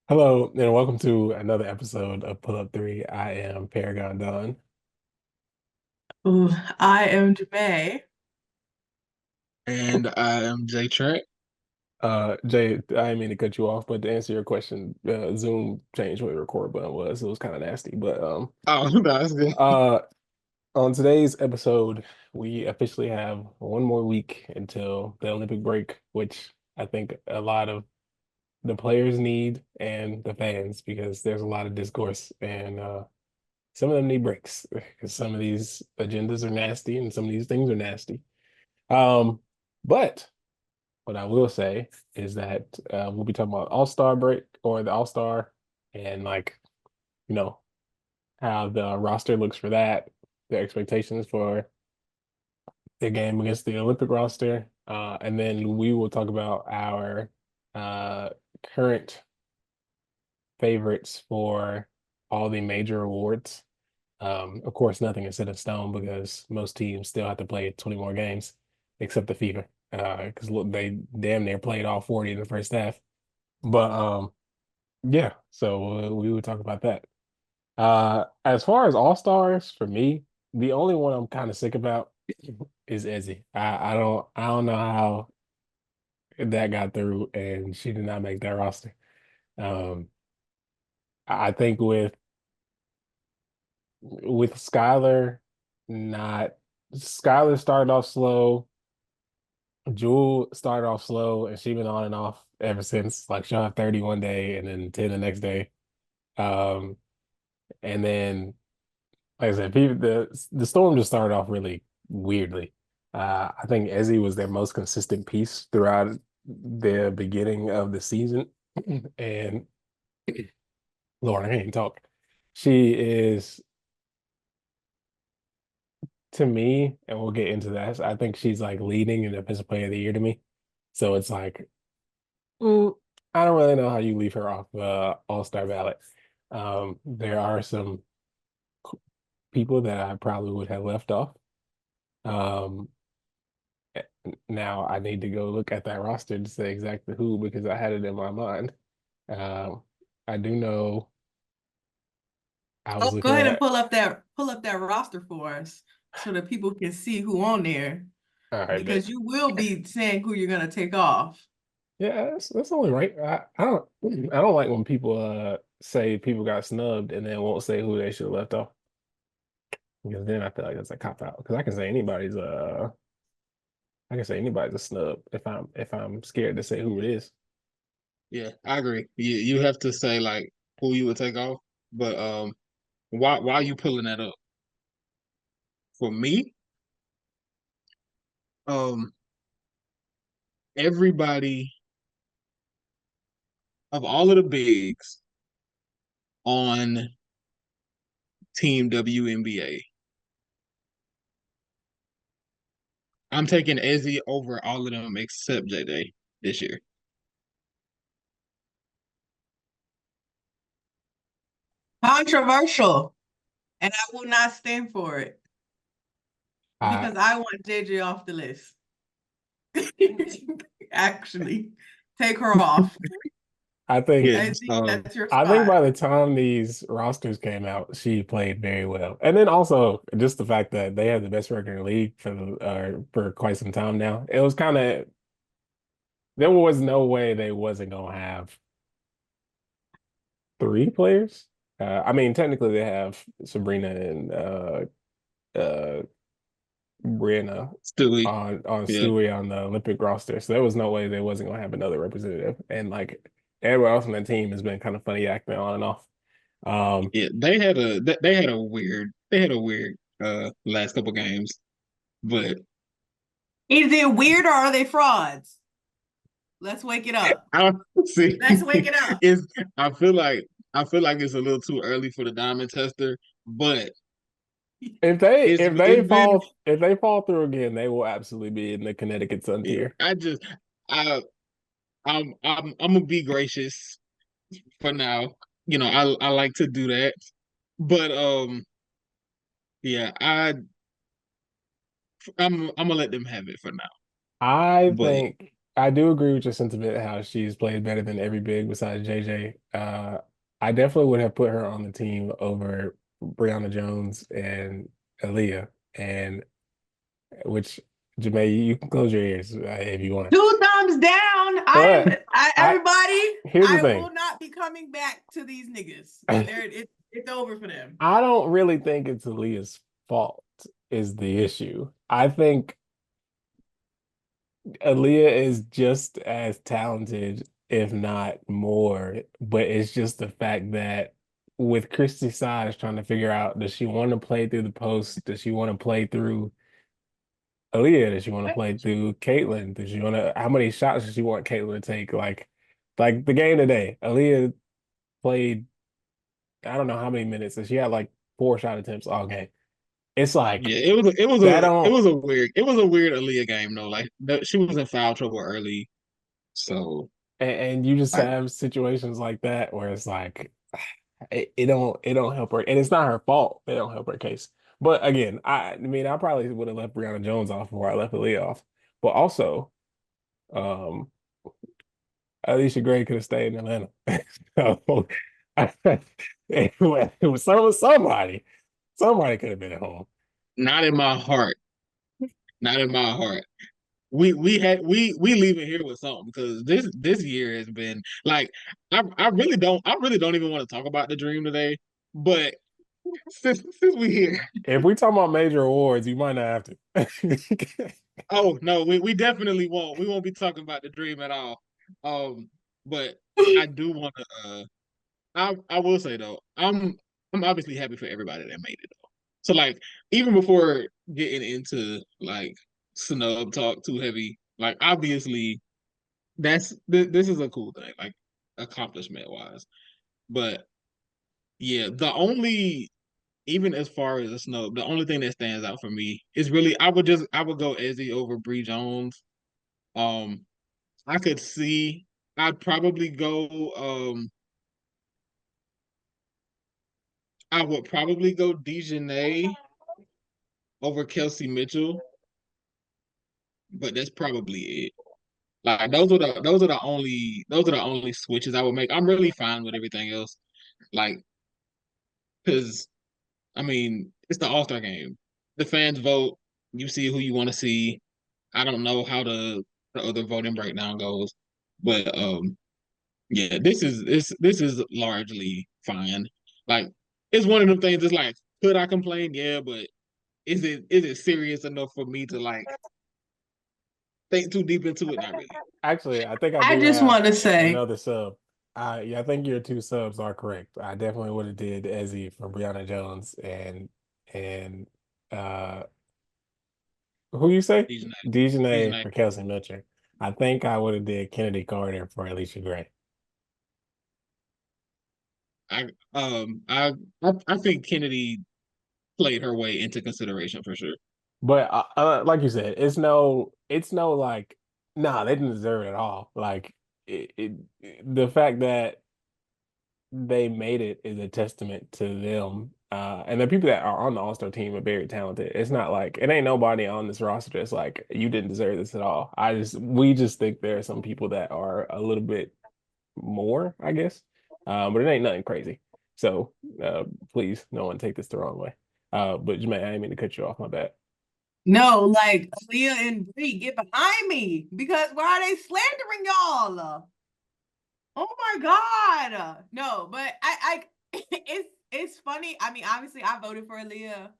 Hello, and welcome to another episode of Pull Up 3. I am Paragon Don. Ooh, I am Janae. And I am J Track. Jay, I didn't mean to cut you off, but to answer your question, Zoom changed what the record button was. It was kind of nasty. But Oh, that's good. uh, on today's episode, we officially have one more week until the Olympic break, which I think a lot of the players need and the fans because there's a lot of discourse and some of them need breaks because some of these agendas are nasty and some of these things are nasty. Um, but what I will say is that we'll be talking about All-Star break or the All-Star and you know, how the roster looks for that, the expectations for the game against the Olympic roster. And then we will talk about our uh current favorites for all the major awards. Of course, nothing is set in stone because most teams still have to play 20 more games, except the FIFA, because look, they damn near played all 40 in the first half. But yeah, so we would talk about that. As far as all stars, for me, the only one I'm kind of sick about is Ezzy. I don't know how that got through, and she did not make that roster. Um, I think with Skylar, not Skylar started off slow. Jewel started off slow, and she been on and off ever since. Like she'll have 30 one day and then 10 the next day. Um, and then like I said, the storm just started off really weirdly. I think Ezzy was their most consistent piece throughout the beginning of the season, and Lord, I can't even talk. She is to me, and we'll get into that. I think she's like leading in Defensive Player of the Year to me. So it's like, mm, I don't really know how you leave her off All-Star ballot. There are some people that I probably would have left off. Um, Now I need to go look at that roster to say exactly who because I had it in my mind. Um, I do know I Oh, was go looking ahead and at. pull up that roster for us so that people can see who on there All right, bet. because you will be saying who you're gonna take off. Yeah, that's only right. I don't like when people say people got snubbed and then won't say who they should have left off because then I feel like that's a cop out because I can say anybody's a snub if I'm scared to say who it is. Yeah, I agree. You have to say like who you would take off. But why are you pulling that up? For me, um, everybody of all of the bigs on Team WNBA, I'm taking Ezzy over all of them except JJ this year. Controversial, and I will not stand for it I because I want JJ off the list. Actually, take her off. I think Yeah. I think that's your I think spot. by the time these rosters came out, she played very well. And then also just the fact that they had the best record in the league for quite some time now. It was kind of there was no way they wasn't gonna have three players. I mean, technically they have Sabrina and uh Brianna Stewie. on Yeah. Stewie on the Olympic roster. So there was no way they wasn't gonna have another representative. And like everyone else on the team has been kind of funny acting on and off. Um, Yeah. They had a weird last couple games. But Is it weird or are they frauds? Let's wake it up. I don't see Let's wake it up. it's I feel like I feel like it's a little too early for the diamond tester, but If they it's if they it's been fall if they fall through again, they will absolutely be in the Connecticut Sun yeah, tier. I just I I'm gonna be gracious for now. You know, I like to do that. But yeah, I'm gonna let them have it for now. I But think I do agree with your sentiment how she's played better than every big besides JJ. I definitely would have put her on the team over Brianna Jones and Aaliyah, and which Jamae, you can close your ears if you want. 2 thumbs down. But I Everybody. here's the I thing. will not be coming back to these niggas. It's over for them. I don't really think it's Aaliyah's fault is the issue. I think Aaliyah is just as talented, if not more, but it's just the fact that with Christy Size trying to figure out, does she want to play through the post? Does she want to play through Aaliyah? Does she want to play through Caitlyn? Does she want to, how many shots does she want Caitlyn to take? Like the game today, Aaliyah played, I don't know how many minutes, and she had like 4 shot attempts all game. It's like Yeah, that don't, it was a weird Aaliyah game though. Like she was in foul trouble early, so and you just like have situations like that where it's like it don't help her, and it's not her fault. It don't help her case. But again, I mean, I probably would have left Brianna Jones off before I left Aaliyah off. But also, um, Alicia Gray could have stayed in Atlanta. So it was somebody. Somebody could have been at home. not in my heart, not in my heart. We leaving here with something because this year has been like I really don't even want to talk about the dream today. But since we here, If we talk about major awards, you might not have to. oh no, we definitely won't. We won't be talking about the dream at all. But I do want to. I will say though, I'm obviously happy for everybody that made it though. So like even before getting into like snub talk too heavy, like obviously this is a cool thing, like accomplishment wise. But yeah, the only even as far as a snub, the only thing that stands out for me is really I would go Ezzy over Bree Jones. Um, I could see I'd probably go I would probably go Dejanay over Kelsey Mitchell, but that's probably it. Like those are the only switches I would make. I'm really fine with everything else. Like, because I mean, it's the All-Star game. The fans vote. You see who you want to see. I don't know how the other voting breakdown goes, but yeah, this is largely fine. Like, it's one of them things. It's like, could I complain? Yeah, but is it serious enough for me to like think too deep into it? Not really. Actually, I think I I do just have want to say, another sub. Yeah, I think your 2 subs are correct. I definitely would have did Ezzy for Brianna Jones and uh who you say? These night, these Dejanay night. for Kelsey Mitchell. I think I would have did Kennedy Carter for Alicia Gray. I I think Kennedy played her way into consideration for sure. But like you said, it's no like, nah, they didn't deserve it at all. Like the fact that they made it is a testament to them. And the people that are on the All-Star team are very talented. It's not like it ain't nobody on this roster that's like you didn't deserve this at all. We just think there are some people that are a little bit more, I guess. But it ain't nothing crazy. So please, no one take this the wrong way. But Jermaine, I didn't mean to cut you off. My bad. no, like Leah and Bree, get behind me because why are they slandering y'all? Oh my God. No, but I it's funny. I mean, obviously I voted for Aaliyah.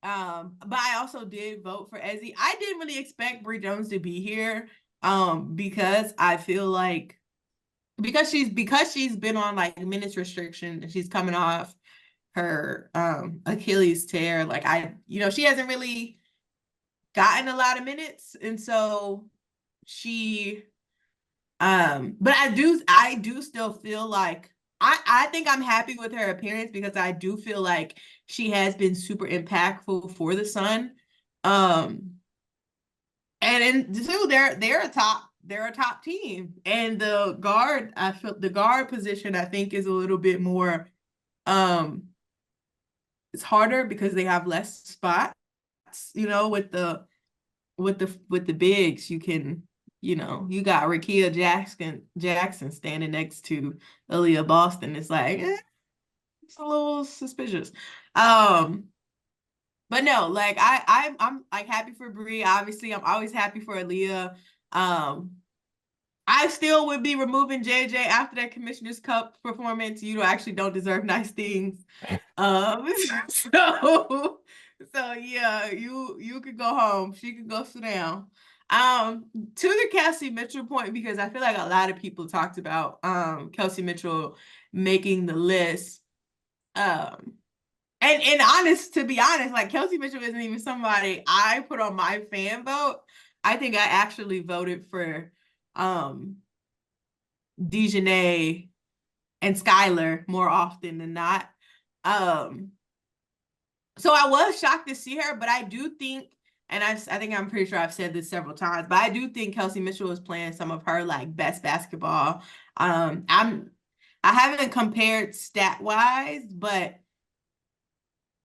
But I also did vote for Ezzy. I didn't really expect Bree Jones to be here. Because I feel like because she's been on like minutes restriction and she's coming off her Achilles tear. Like she hasn't really gotten a lot of minutes. And so she but I do still feel like I think I'm happy with her appearance because I do feel like she has been super impactful for the Sun. Um, and then two, they're a top team. And I feel the guard position I think is a little bit more um it's harder because they have less spots, with the bigs you can you got Rakia Jackson standing next to Aaliyah Boston. It's like, it's a little suspicious. Um, but no, like I'm like happy for Bree. Obviously, I'm always happy for Aaliyah. Um, I still would be removing JJ after that Commissioner's Cup performance. You actually don't deserve nice things. Um, so so yeah, you could go home. She could go sit down. To the Kelsey Mitchell point, because I feel like a lot of people talked about Kelsey Mitchell making the list. Um, and honest, to be honest, like Kelsey Mitchell isn't even somebody I put on my fan vote. I think I actually voted for um Dejanay and Skylar more often than not. Um, so I was shocked to see her, but I do think, and I think I'm pretty sure I've said this several times, but I do think Kelsey Mitchell is playing some of her like best basketball. I haven't compared stat wise, but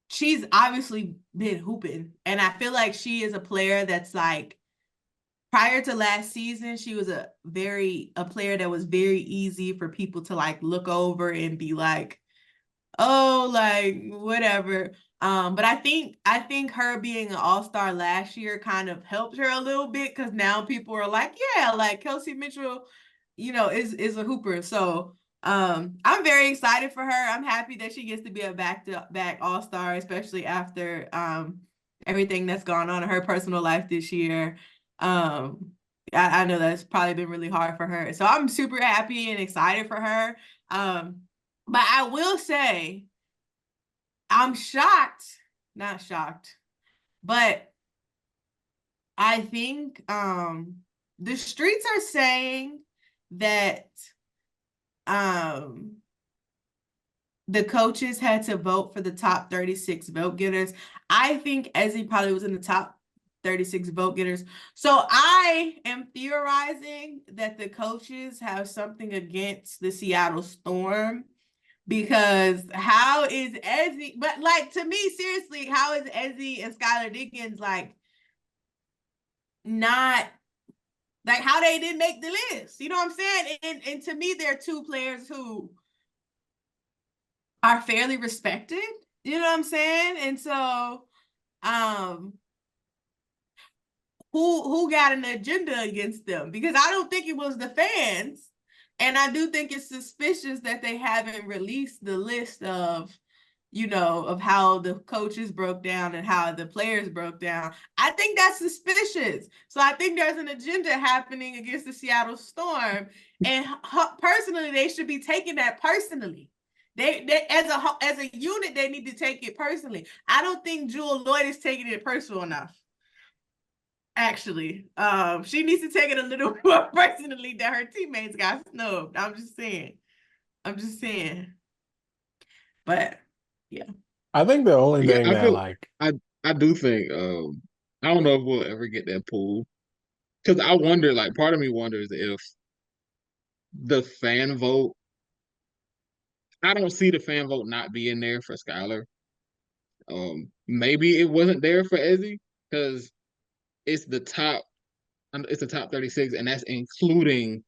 she's obviously been hooping, and I feel like she is a player that's like prior to last season, she was a player that was very easy for people to like look over and be like, oh, like whatever. But I think her being an all-star last year kind of helped her a little bit because now people are like, yeah, like Kelsey Mitchell, is a hooper. So I'm very excited for her. I'm happy that she gets to be a back-to-back all-star, especially after everything that's gone on in her personal life this year. Um, I know that's probably been really hard for her. So I'm super happy and excited for her. But I will say, I'm shocked, not shocked, but I think the streets are saying that um the coaches had to vote for the top 36 vote getters. I think Ezzy probably was in the top 36 vote getters. So I am theorizing that the coaches have something against the Seattle Storm. Because how is Ezzy, but like to me, seriously, how is Ezzy and Skylar Diggins like not like how they didn't make the list? You know what I'm saying? And to me, they're two players who are fairly respected. You know what I'm saying? And so um who got an agenda against them? Because I don't think it was the fans. And I do think it's suspicious that they haven't released the list of how the coaches broke down and how the players broke down. I think that's suspicious. So I think there's an agenda happening against the Seattle Storm. And personally, they should be taking that personally. They as a unit, they need to take it personally. I don't think Jewel Lloyd is taking it personal enough. Actually, she needs to take it a little more personally that her teammates got snubbed. I'm just saying. I'm just saying. But yeah. I think the only Yeah, thing I that feel like I do think I don't know if we'll ever get that pool because I wonder, like, part of me wonders if the fan vote. I don't see the fan vote not being there for Skylar. Maybe it wasn't there for Ezzy because it's the top. It's the top 36, and that's including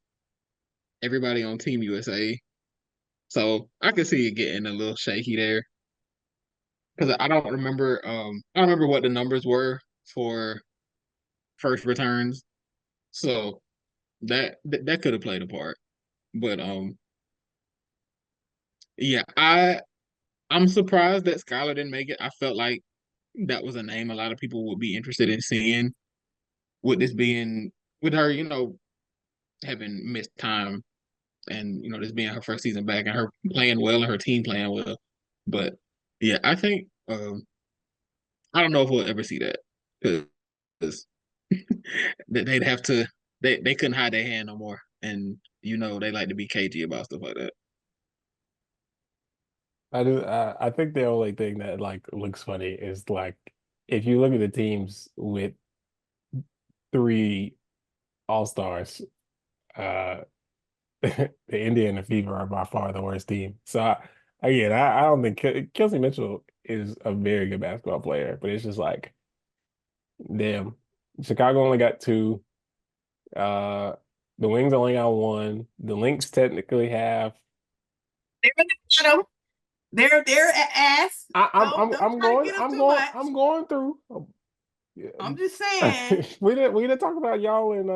everybody on Team USA. So I can see it getting a little shaky there because I don't remember what the numbers were for first returns. So that could have played a part. But yeah, I'm surprised that Skylar didn't make it. I felt like that was a name a lot of people would be interested in seeing with this being with her, having missed time and this being her first season back and her playing well and her team playing well. But yeah, I think I don't know if we'll ever see that because they'd have to they couldn't hide their hand no more, and they like to be cagey about stuff like that. I think the only thing that like looks funny is like if you look at the teams with three all-stars, uh the Indiana Fever are by far the worst team. So again, I don't think Kelsey Mitchell is a very good basketball player, but it's just like, damn, Chicago only got two. The Wings only got one. The Lynx technically have. They're in the bottom. They're ass. Don't I'm try to going get them too much. I'm going through. I'm just Yeah. saying. We didn't talk about y'all and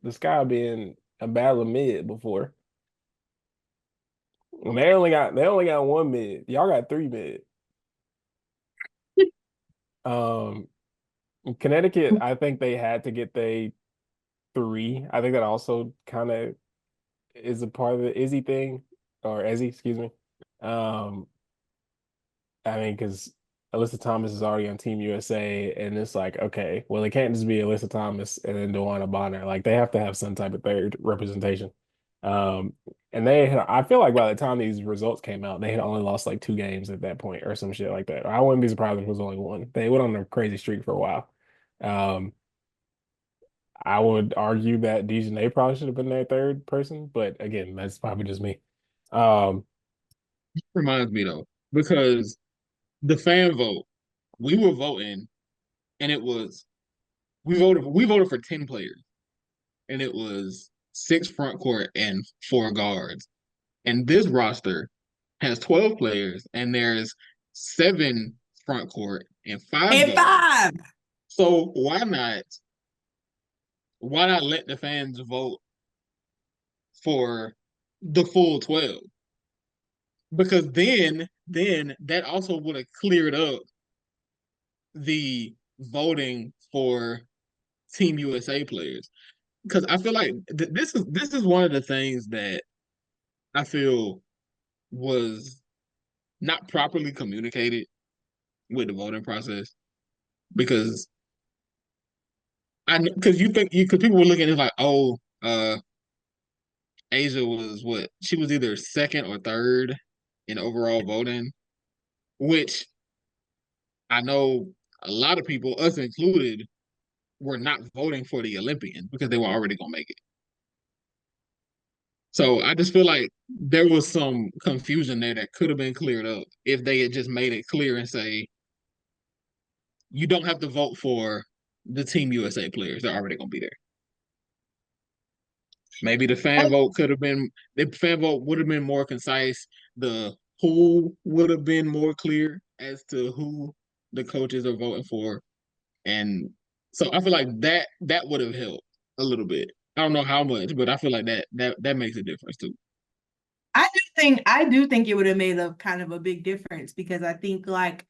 the Sky being a battle of mid before. And they only got one mid. Y'all got three mid. Um Connecticut, I think they had to get they three. I think that also kind of is a part of the Izzy thing, or Ezzy, excuse me. Um, I mean, because Alyssa Thomas is already on Team USA, and it's like, okay, well, it can't just be Alyssa Thomas and then Dewana Bonner. Like, they have to have some type of third representation. Um, and I feel like by the time these results came out, they had only lost like two games at that point or some shit like that. I wouldn't be surprised if it was only one. They went on a crazy streak for a while. Um, I would argue that Dejanay probably should have been their third person, but again, that's probably just me. Um, Reminds me though, because the fan vote, we were voting, and it was we voted for 10 players, and it was six front court and four guards. And this roster has 12 players, and there's seven front court and five And guards. five. So why not let the fans vote for the full 12? Because then that also would have cleared up the voting for Team USA players. Because I feel like this is one of the things that I feel was not properly communicated with the voting process. Because because because people were looking at it like, oh, Asia was what, she was either second or third in overall voting, which I know a lot of people, us included, were not voting for the Olympians because they were already gonna make it. So I just feel like there was some confusion there that could have been cleared up if they had just made it clear and say you don't have to vote for the Team USA players; they're already gonna be there. Maybe the fan vote would have been more concise. The pool would have been more clear as to who the coaches are voting for. And so I feel like that would have helped a little bit. I don't know how much, but I feel like that makes a difference too. I do think it would have made a kind of a big difference because I think like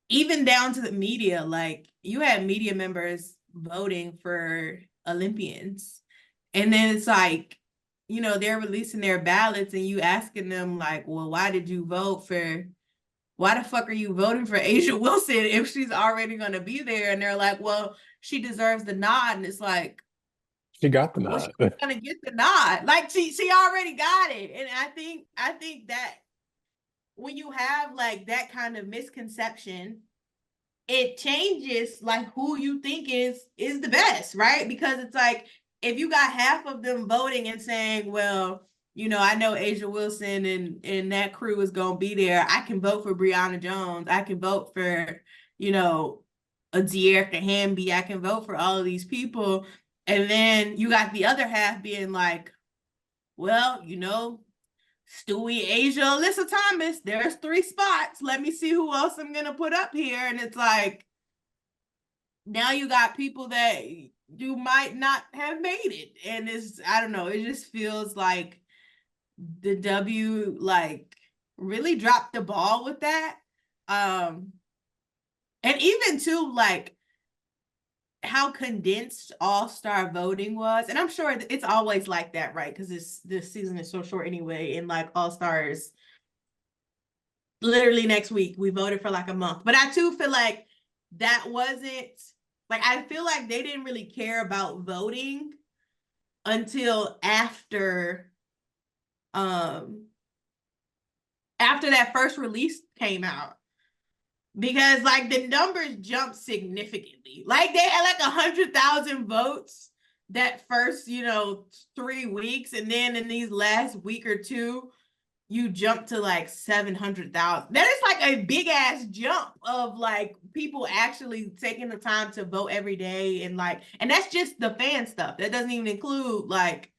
even down to the media, like you had media members voting for Olympians. And then it's like, they're releasing their ballots and you asking them like, well, why the fuck are you voting for Asia Wilson if she's already going to be there? And they're like, well, she deserves the nod. And it's like, she got the well, she's nod. going to get the nod. Like she already got it. And I think that when you have like that kind of misconception, it changes like who you think is the best, right? Because it's like if you got half of them voting and saying, well, I know Asia Wilson and that crew is gonna be there. I can vote for Brianna Jones. I can vote for, a De'Erica Hamby. I can vote for all of these people. And then you got the other half being like, well, Stewie, Asia, Alyssa Thomas, there's three spots. Let me see who else I'm gonna put up here. And it's like now you got people that you might not have made it. And I don't know, it just feels like the W like really dropped the ball with that. And even too, like how condensed all-star voting was. And I'm sure it's always like that, right? Because this season is so short anyway, and like all-stars literally next week we voted for like a month. But I too feel like that wasn't like I feel like they didn't really care about voting until um after that first release came out. Because like the numbers jumped significantly. Like they had like 100,000 votes that first, 3 weeks. And then in these last week or two, you jump to like 700,000. That is like a big ass jump of like people actually taking the time to vote every day, and that's just the fan stuff. That doesn't even include like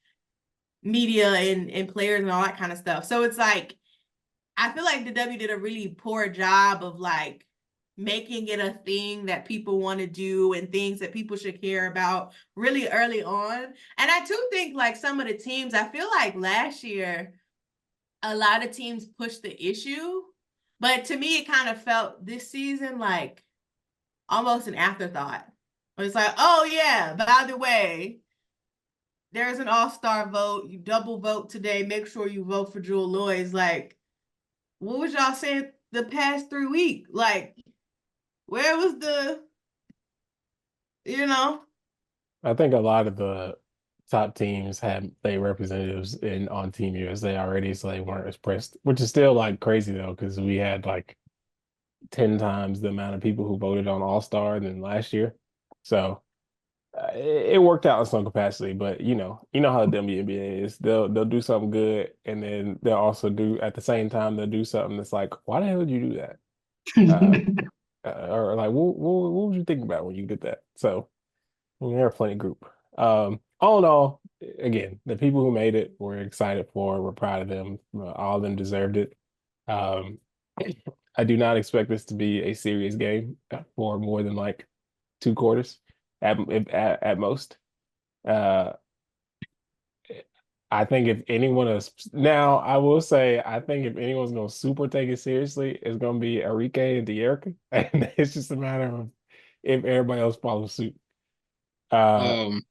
media and players and all that kind of stuff. So it's like I feel like the W did a really poor job of like making it a thing that people want to do and things that people should care about really early on. And I do think like some of the teams, I feel like last year a lot of teams pushed the issue, but to me it kind of felt this season like almost an afterthought. It's like, oh yeah, by the way, there's an all-star vote. You double vote today. Make sure you vote for Jewel Loyd's. Like, what was y'all saying the past 3 weeks? Like, where was the, you know? I think a lot of the top teams had their representatives in on Team USA already, so they weren't as pressed, which is still like crazy though, because we had like 10 times the amount of people who voted on All-Star than last year. So it worked out in some capacity, but you know how the WNBA is. They'll do something good, and then they'll also do at the same time they'll do something that's like, why the hell did you do that? Uh, or like, what was you thinking about when you did that? So they're a funny group. All in all, again, the people who made it were excited for, we're proud of them. All of them deserved it. Um, I do not expect this to be a serious game for more than like 2 quarters at most. Uh, I think if anyone is now, I will say, I think if anyone's going to super take it seriously, it's going to be Enrique and De'Erica, and it's just a matter of if everybody else follows suit. Uh, Um,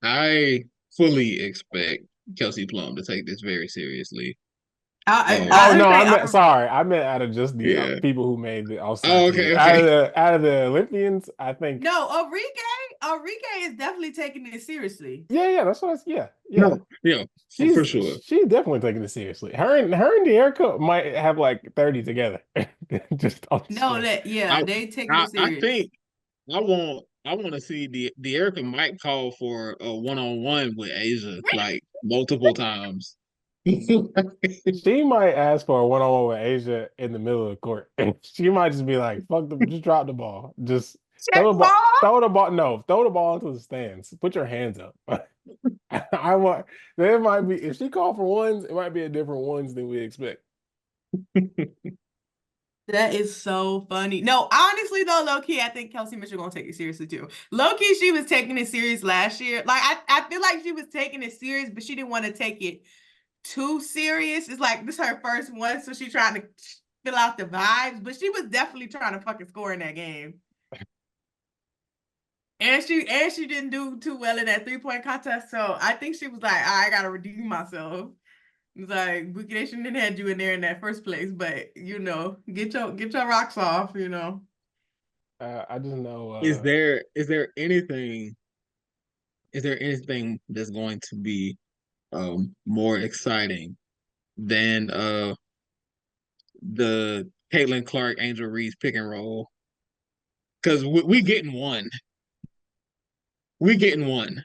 I fully expect Kelsey Plum to take this very seriously. oh I no, say, I meant out of just the Yeah. people who made the All-Star Oh, team. okay, okay. Out of the Olympians, I think no, Enrique is definitely taking it seriously. yeah, that's what yeah. No, yeah, for sure. She's definitely taking it seriously. Her and De'Erica might have like 30 together just on the No, squad. that yeah, I they taking I it I serious. think I want to see the Erica might call for a one-on-one with Asia like multiple times. She might ask for a one-on-one with Asia in the middle of the court. She might just be like, "Fuck them, just drop the ball. Just Check ball. throw the ball. No, throw the ball into the stands. Put your hands up." I want there might be if she called for ones, it might be a different ones than we expect. That is so funny. No, honestly though, low key, I think Kelsey Mitchell gonna take it seriously too. Low key, she was taking it serious last year. Like I feel like she was taking it serious, but she didn't want to take it too serious. It's like this is her first one, so she's trying to fill out the vibes. But she was definitely trying to fucking score in that game. And she didn't do too well in that 3-point contest. So I think she was like, I gotta redeem myself. It's like Bookie they shouldn't have had you in there in that first place, but get your rocks off, you know. I just know Is there anything that's going to be more exciting than the Caitlin Clark Angel Reese pick and roll? Because we getting one. We getting one.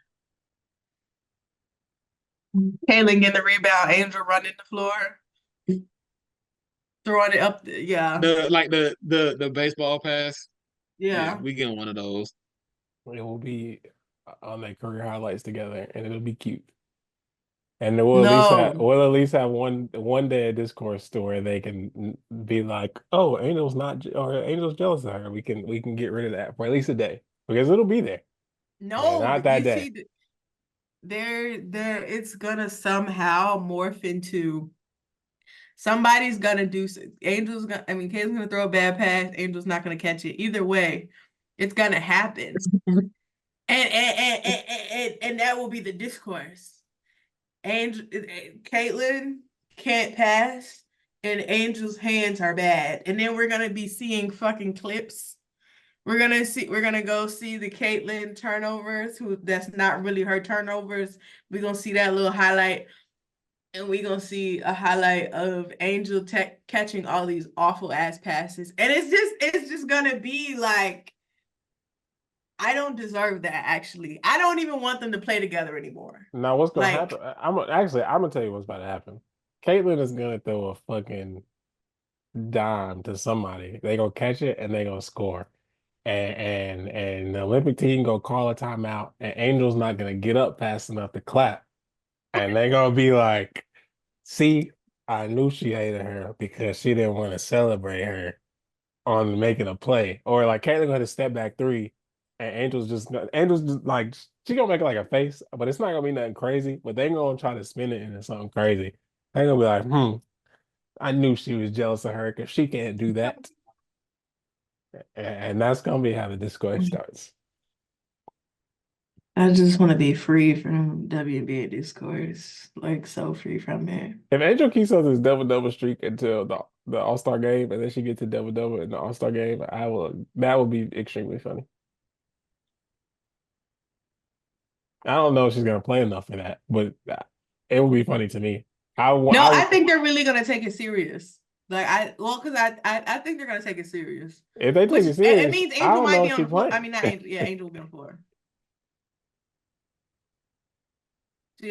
Kaylin getting the rebound, Angel running the floor, throwing it up. Yeah, The baseball pass. Yeah, yeah. we getting one of those. it will be on their career highlights together, and it'll be cute. And No, we'll at least have one day of discourse to where they can be like, "Oh, Angel's not, or Angel's jealous of her." We can get rid of that for at least a day because it'll be there. Yeah, no. not that You day. see, there. It's gonna somehow morph into somebody's gonna do. Angel's gonna. I mean, Kayla's gonna throw a bad pass. Angel's not gonna catch it. Either way, it's gonna happen, and that will be the discourse. Angel, Caitlin can't pass, and Angel's hands are bad. And then we're gonna be seeing fucking clips. We're gonna go see the Caitlin turnovers, who that's not really her turnovers. We're gonna see that little highlight, and we're gonna see a highlight of Angel catching all these awful ass passes. And it's just gonna be like, I don't deserve that actually. I don't even want them to play together anymore. Now, what's gonna Like, happen? I'm gonna tell you what's about to happen. Caitlyn is gonna throw a fucking dime to somebody. They gonna catch it and they gonna score. And the Olympic team gonna call a timeout, and Angel's not gonna get up fast enough to clap. And they gonna be like, see, I knew she hated her because she didn't want to celebrate her on making a play. Or like Caitlyn gonna step back three, and Angel's just like she gonna make like a face, but it's not gonna be nothing crazy. But they gonna try to spin it into something crazy. They gonna be like, I knew she was jealous of her because she can't do that. And that's gonna be how the discourse starts. I just want to be free from WNBA discourse, like so free from it. If Angel keeps on this double streak until the All-Star game, and then she gets to double in the All-Star game, that will be extremely funny. I don't know if she's gonna play enough for that, but it will be funny to me. No, I I think they're really gonna take it serious. Because I think they're gonna take it serious, if they which take it it serious, means I Angel don't might know be if on she the floor. I playing. mean, not Angel, yeah, Angel will be on the floor. They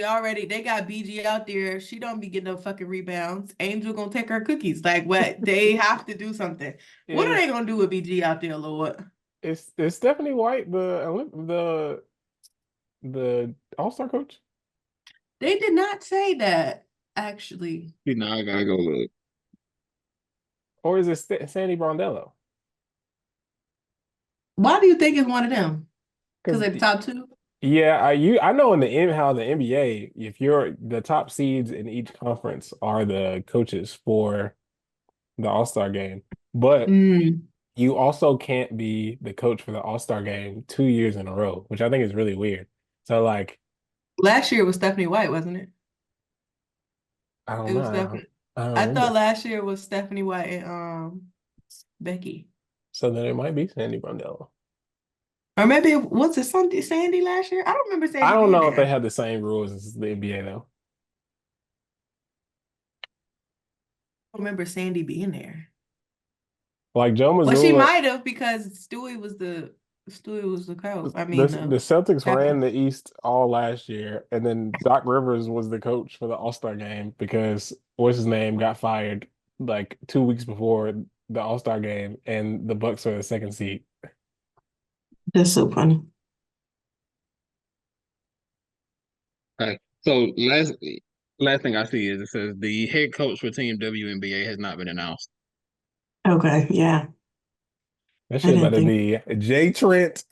got BG out there. She don't be getting no fucking rebounds. Angel gonna take her cookies. Like what? They have to do something. What are they Is gonna do with BG out there, Lord? is Stephanie White the All-Star coach, They did not say that, actually. You know, I gotta go look. or is it Sandy Brondello? Why do you think it's one of them? Because Because they're the top two? yeah, I know in how the NBA, if you're the top seeds in each conference are the coaches for the All-Star game, but Mm. you also can't be the coach for the All-Star game 2 years in a row, which I think is really weird. So like, Last year was Stephanie White, wasn't it? I don't It know. was Stephanie. I don't I thought remember. last year was Stephanie White and Becky. So then it might be Sandy Brondello. Or maybe was it Sandy last year? I don't remember I Sandy don't being know if they there. have the same rules as the NBA though. I don't remember Sandy being there. Like Joe Well, she Mazzulla, might have because Stewie was the coach. I the mean the the Celtics ran captain. the East all last year, and then Doc Rivers was the coach for the All-Star game because what's his name got fired like 2 weeks before the All-Star game, and the Bucks are the second seed. That's so funny. Okay. So last thing I see is it says the head coach for Team WNBA has not been announced. Okay, yeah. That I shit didn't better think be Jay Trent.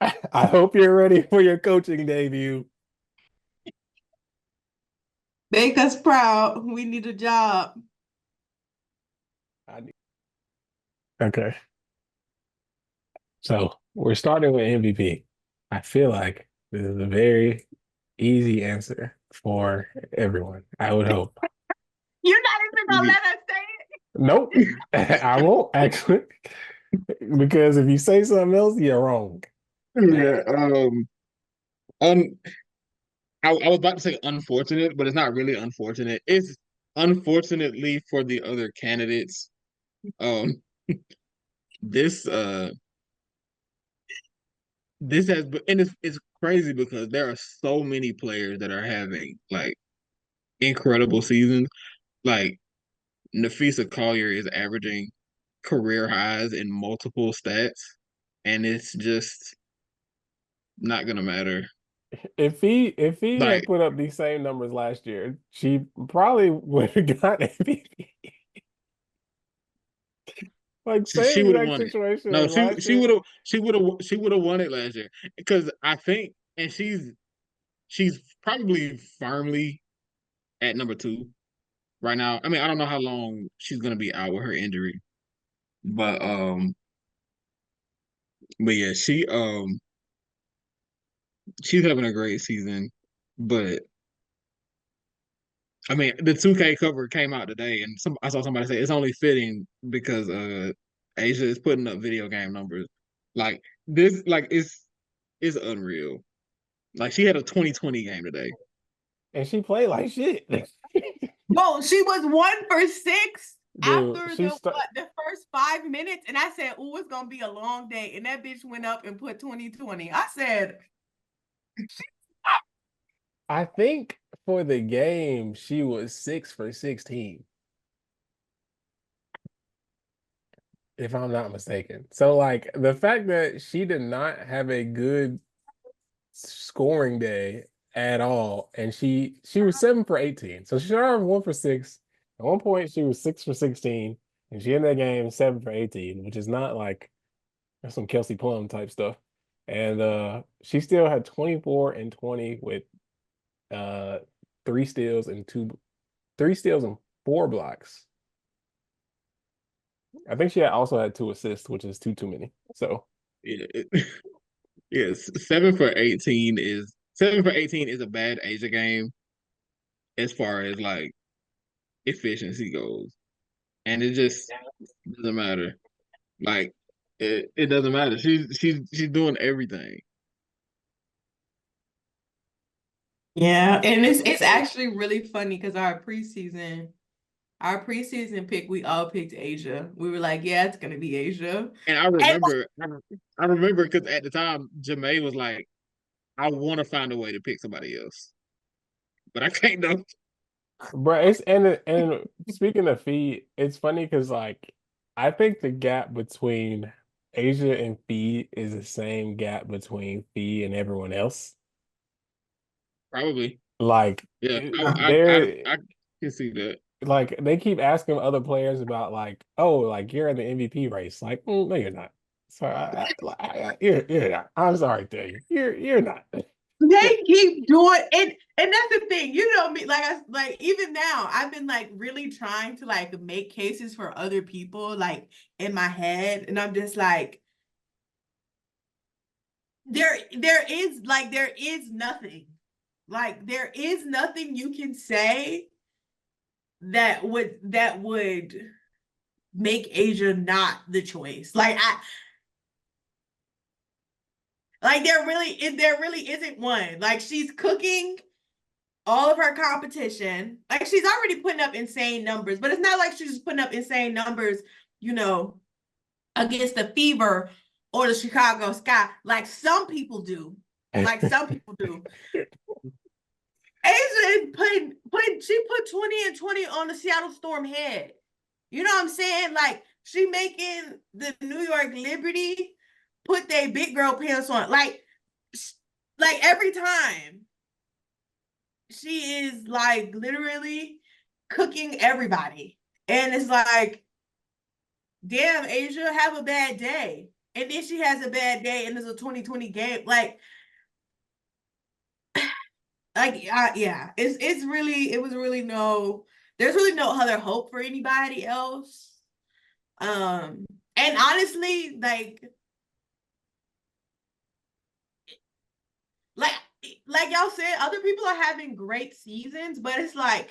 I hope you're ready for your coaching debut. make us proud. We need a job. I need- Okay, so we're starting with MVP. I feel like this is a very easy answer for everyone. I would hope. You're not even gonna Yeah, let us say it. Nope, I won't actually, because if you say something else, you're wrong. yeah, un, I was about to say unfortunate, but it's not really unfortunate. It's unfortunately for the other candidates. Um, this this has been, and it's crazy because there are so many players that are having like incredible seasons. Like Nafisa Collier is averaging career highs in multiple stats, and it's just not gonna matter. If he had Like put up these same numbers last year, she probably would have got MVP. Like she same would have exact won it. situation No, as last she year. would have she would have won it last year because I think, and she's probably firmly at number two right now. I mean, I don't know how long she's gonna be out with her injury, but but yeah, she's having a great season. But I mean, the 2K cover came out today, and I saw somebody say it's only fitting because Asia is putting up video game numbers. Like this, like it's unreal. Like she had a 2020 game today. And she played like shit. No, she was 1 for 6 Dude, after the first 5 minutes, and I said, "Oh, it's gonna be a long day." And that bitch went up and put 2020. I said, I think for the game she was 6 for 16, if I'm not mistaken. So like the fact that she did not have a good scoring day at all, and she was 7 for 18. So she started off 1 for 6. At one point, she was 6 for 16, and she ended the game 7 for 18, which is not like some Kelsey Plum type stuff. And she still had 24 and 20 with uh three steals and 4 blocks. I think she also had 2 assists, which is too many. So Yeah, yes, 7 for 18 is a bad Asia game as far as like efficiency goes, and it just doesn't matter. Like it doesn't matter. She's doing everything. Yeah, and it's actually really funny because our preseason pick, we all picked Asia. We were like, yeah, it's gonna be Asia. And I And remember, I remember because at the time, Jamae was like, "I want to find a way to pick somebody else, but I can't though." Bro, and speaking of feed, it's funny because like I think the gap between Asia and feed is the same gap between feed and everyone else. Probably, Like yeah. they're I can see that. like they keep asking other players about like, oh, like you're in the MVP race. Like, no, you're not. Sorry, you're not. I'm sorry to tell you, you're not. they keep doing and that's the thing, you know me, like even now, I've been like really trying to like make cases for other people, like in my head, and I'm just like, there is nothing. Like there is nothing you can say that would make Asia not the choice. There really isn't one. Like she's cooking all of her competition. Like she's already putting up insane numbers, but it's not like she's just putting up insane numbers, you know, against the Fever or the Chicago Sky, like some people do. Like some people do. Asia is putting she put 20 and 20 on the Seattle Storm head. You know what I'm saying? Like she making the New York Liberty put their big girl pants on. Like every time she is like literally cooking everybody. And it's like, damn, Asia, have a bad day. And then she has a bad day and it's a 2020 game. Yeah, it's really, it was really no, there's really no other hope for anybody else. Um, and honestly, like like y'all said, other people are having great seasons, but it's like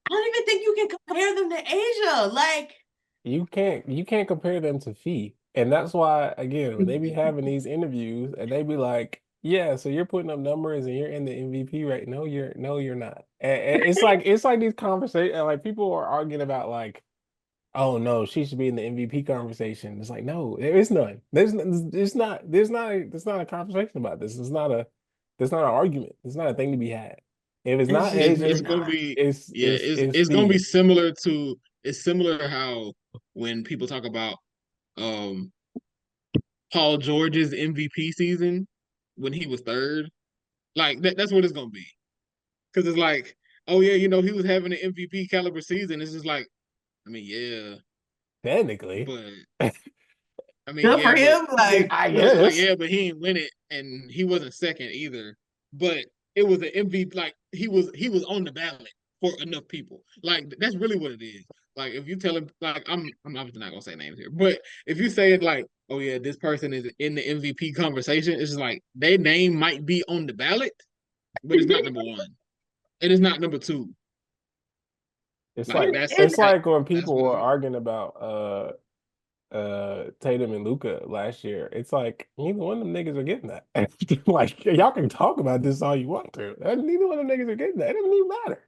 I don't even think you can compare them to Asia. Like, You can't compare them to Fee. And that's why, again, when they be having these interviews and they be like, yeah, so you're putting up numbers and you're in the MVP right. No, you're not. And it's like these conversations, like people are arguing about like, oh no, she should be in the MVP conversation. It's like, no, there is none. There's not a conversation about this. There's not an argument. It's not a thing to be had. If it's not It's Asia, gonna be it's yeah, it's it's it's gonna be Fee. similar to it's similar how when people talk about um Paul George's MVP season when he was third, like that's what it's gonna be. Because it's like, oh yeah, he was having an MVP caliber season. It's just like, I mean, yeah, Technically. but I mean, good for yeah, but him. Like, I but it's like, guess. yeah, but he didn't win it, and he wasn't second either. But it was an MVP. Like he was on the ballot for enough people. Like that's really what it is. Like if you tell him, like I'm obviously not gonna say names here, but if you say it like, oh yeah, this person is in the MVP conversation, it's just like their name might be on the ballot, but it's not number one. It is not number two. It's Like like that's it's and that like when that's people what were it is. arguing about Tatum and Luca last year. It's like neither one of them niggas are getting that. Like y'all can talk about this all you want to. Neither one of them niggas are getting that. It doesn't even matter.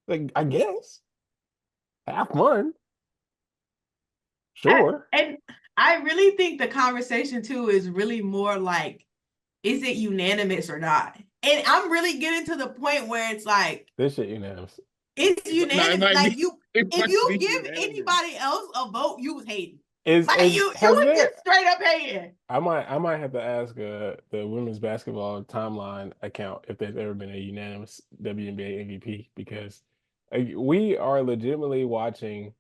Like I guess have fun, sure. and I really think the conversation too is really more like, is it unanimous or not? And I'm really getting to the point where it's like This shit unanimous. it's No, it unanimous. might be. Like you, It if might you be give unanimous. anybody else a vote, you was hating. Like Is you has was there just straight up hating. I might have to ask the women's basketball timeline account if there's ever been a unanimous WNBA MVP because we are legitimately watching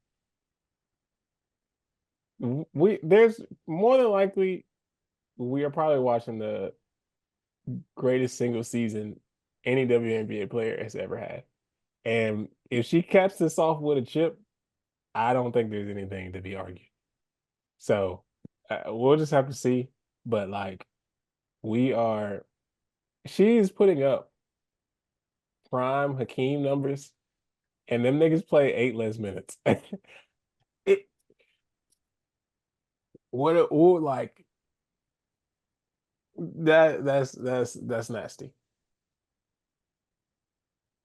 we there's more than likely we are probably watching the greatest single season any WNBA player has ever had. And if she caps this off with a chip, I don't think there's anything to be argued. So we'll just have to see. But like we are, she is putting up prime Hakeem numbers, and them niggas play 8 less minutes. it what like that's nasty.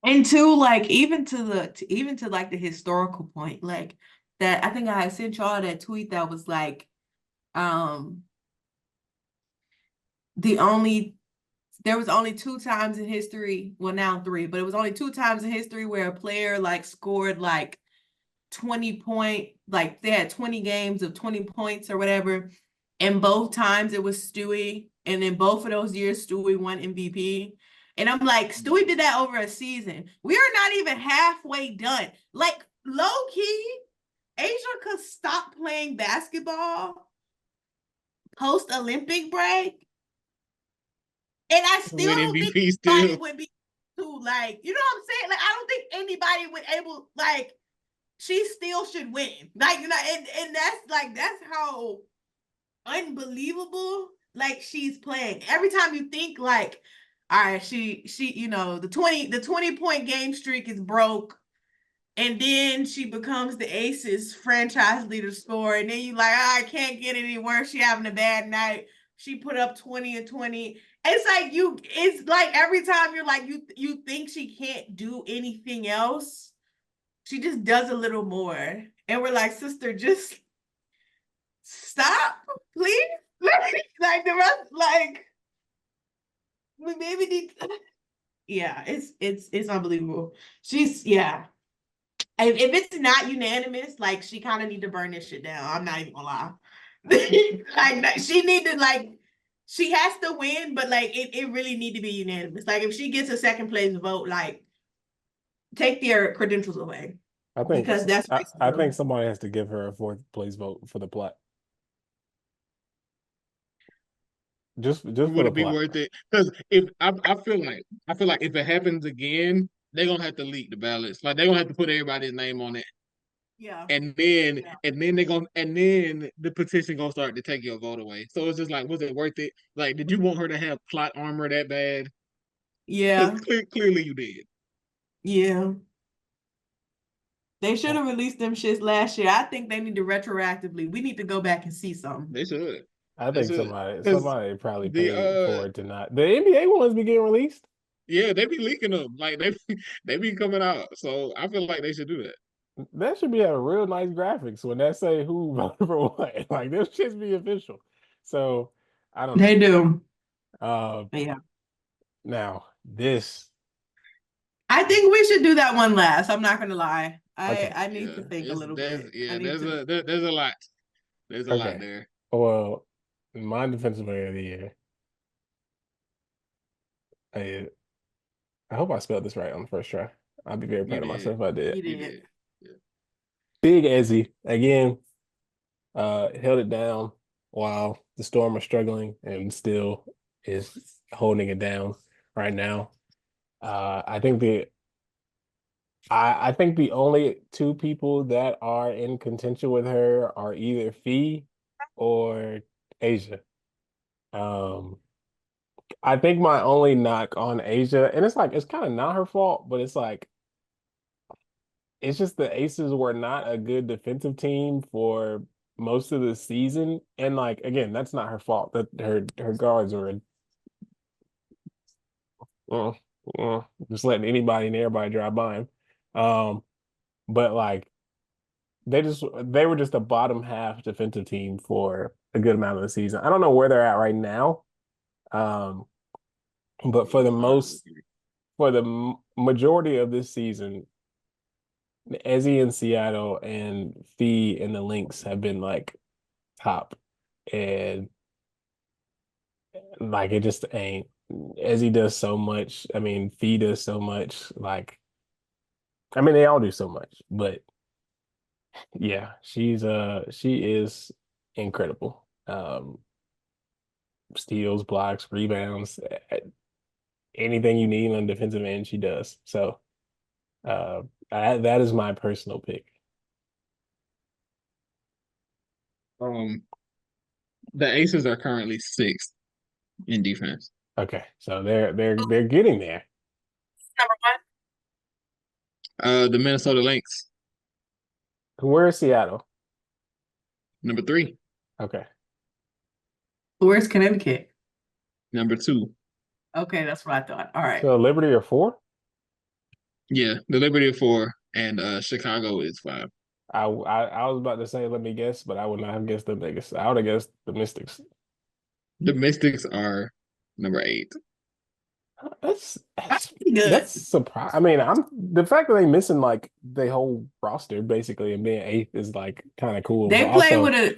And two, like even to like the historical point, like that I think I had sent y'all that tweet that was like, um, the only there was only two times in history, well now three, but it was only two times in history where a player like scored like 20 point, like they had 20 games of 20 points or whatever. And both times it was Stewie. And in both of those years, Stewie won MVP. And I'm like, Stewie did that over a season. We are not even halfway done. Like, low key, Asia could stop playing basketball post Olympic break. And I still Win don't think MVP anybody still. would be too, like, you know what I'm saying? Like, I don't think anybody would able, like, she still should win. Like, you know, and that's how unbelievable like she's playing. Every time you think like, all right, she, you know, the 20 point game streak is broke. And then she becomes the Aces franchise leader scorer. And then you like, oh, I can't get any worse. She having a bad night. She put up 20 and 20. It's like every time you're like, you think she can't do anything else, she just does a little more. And we're like, sister, just stop, please. Like the rest, like we maybe need. Yeah, it's unbelievable. She's yeah. If it's not unanimous, like she kind of need to burn this shit down. I'm not even gonna lie. Like she need to like she has to win, but like it really need to be unanimous. Like if she gets a second place vote, like take their credentials away I think because that's I racism. think somebody has to give her a fourth place vote for the plot. Just for Would the it be plot. worth it? Because if I feel like if it happens again, they're gonna have to leak the ballots. Like they're gonna have to put everybody's name on it. Yeah. And then they're gonna and then the petition gonna start to take your vote away. So it's just like, was it worth it? Like, did you want her to have plot armor that bad? Because Yeah. clearly you did. Yeah. They should Well, have released them shits last year. I think they need to retroactively. We need to go back and see some. They should. I They think should. Because somebody probably the paid for it to not. The NBA ones be getting released. yeah, they be leaking them. Like they be coming out. So I feel like they should do that. That should be a real nice graphics when that say who voted for what. Like this should be official. So I don't know. They do. Uh, Yeah. now this I think we should do that one last. I'm not gonna lie. I okay. I need to Yeah. think a It's little bit. I need there's to. there's a lot. There's a lot Okay. there. Well, my defensive player of the year. I I hope I spelled this right on the first try. I'll be very You proud of did. myself if I did. You You did. did. Yeah. Big Ezzy again. Held it down while the Storm are struggling and still is holding it down right now. I think I think the only two people that are in contention with her are either Fee or Asia. Um, I think my only knock on Asia, and it's like it's kind of not her fault, but it's like it's just the Aces were not a good defensive team for most of the season. And like again, that's not her fault. That her guards were uh, just letting anybody and everybody drive by him. Um, but like they were just a bottom half defensive team for a good amount of the season. I don't know where they're at right now. Um, But for the majority of this season, Ezzy in Seattle and Fee and the Lynx have been like top, and like it just ain't. Ezzy does so much. I mean, Fee does so much. Like, I mean, they all do so much, but yeah, she is incredible. Steals, blocks, rebounds, anything you need on defensive end, she does. So that is my personal pick. Um, the Aces are currently sixth in defense. Okay, so they're getting there. Number one. The Minnesota Lynx, Where is Seattle? number three. Okay, Where's Connecticut? Number two. Okay, that's what I thought. All right. so Liberty are four. Yeah, the Liberty of four, and Chicago is five. I was about to say let me guess, but I would not have guessed the biggest. I would have guessed the Mystics. The Mystics are number eight. That's That's that's pretty that's good. surprise. I mean, I'm the fact that they missing like the whole roster basically and being eighth is like kind of cool, but They play with also a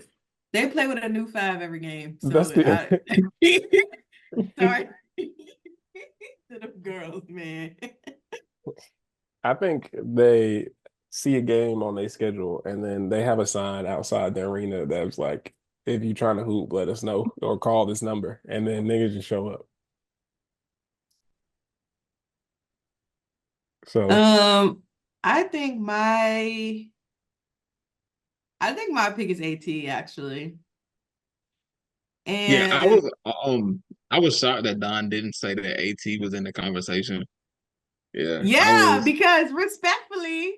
they play with a new five every game. that's So the I sorry to the girls, man. I think they see a game on their schedule and then they have a sign outside the arena that's like, if you're trying to hoop, let us know or call this number. And then niggas just show up. So Um, I think my I think my pick is AT actually. Yeah, And I was shocked that Don didn't say that AT was in the conversation. Yeah, I yeah, was. because respectfully,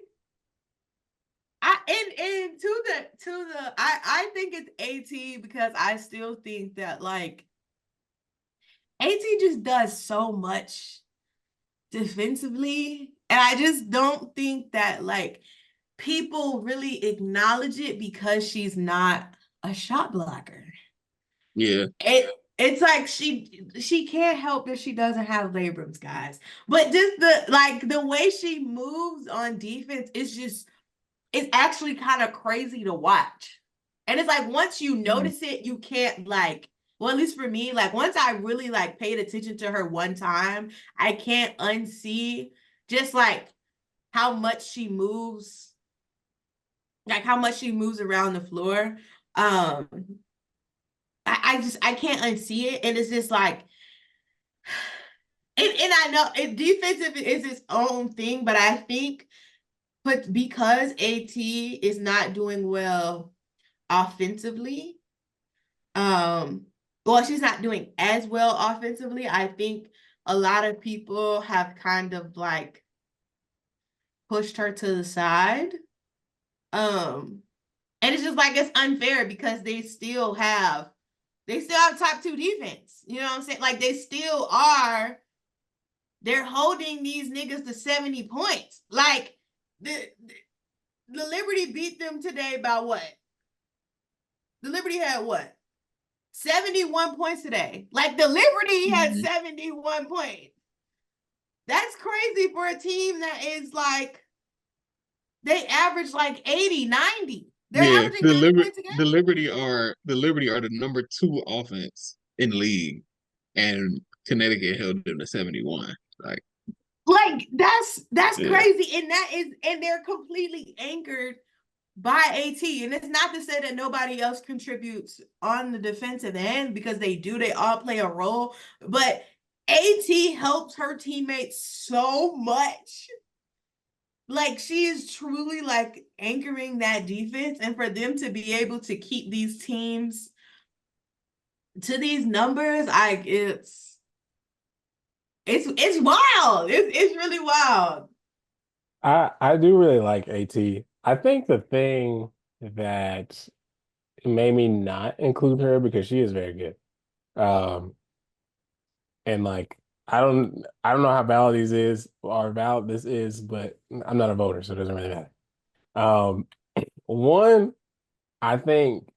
and to the I think it's AT because I still think that like AT just does so much defensively. And I just don't think that like people really acknowledge it because she's not a shot blocker. Yeah, It's like she can't help that she doesn't have labrums, guys. But just the way she moves on defense is just it's actually kind of crazy to watch. And it's like once you Mhm. notice it, you can't like well, at least for me, like once I really like paid attention to her one time, I can't unsee just like how much she moves, like how much she moves around the floor. Um, I can't unsee it, and it's just like, and I know it defensive is its own thing, but I think, but because AT is not doing well offensively, um, well, she's not doing as well offensively. I think a lot of people have kind of like pushed her to the side. Um, and it's just like it's unfair because they still have top two defense. You know what I'm saying? Like they're holding these niggas to 70 points. Like the Liberty beat them today by what? The Liberty had what? 71 points today. Like the Liberty had 71 points. That's crazy for a team that is like they average like 80, 90. They're yeah. averaging 90 points a game. The Liberty are the number two offense in the league, and Connecticut held them to 71. Like, Like that's yeah, crazy. And they're completely anchored by AT. And it's not to say that nobody else contributes on the defensive end because they do, they all play a role. But AT helps her teammates so much. Like she is truly like anchoring that defense. And for them to be able to keep these teams to these numbers, it's wild. It's really wild. I do really like AT. I think the thing that made me not include her because she is very good. Um, and like I don't know how valid this is or valid this is, but I'm not a voter, so it doesn't really matter. Um, one, I think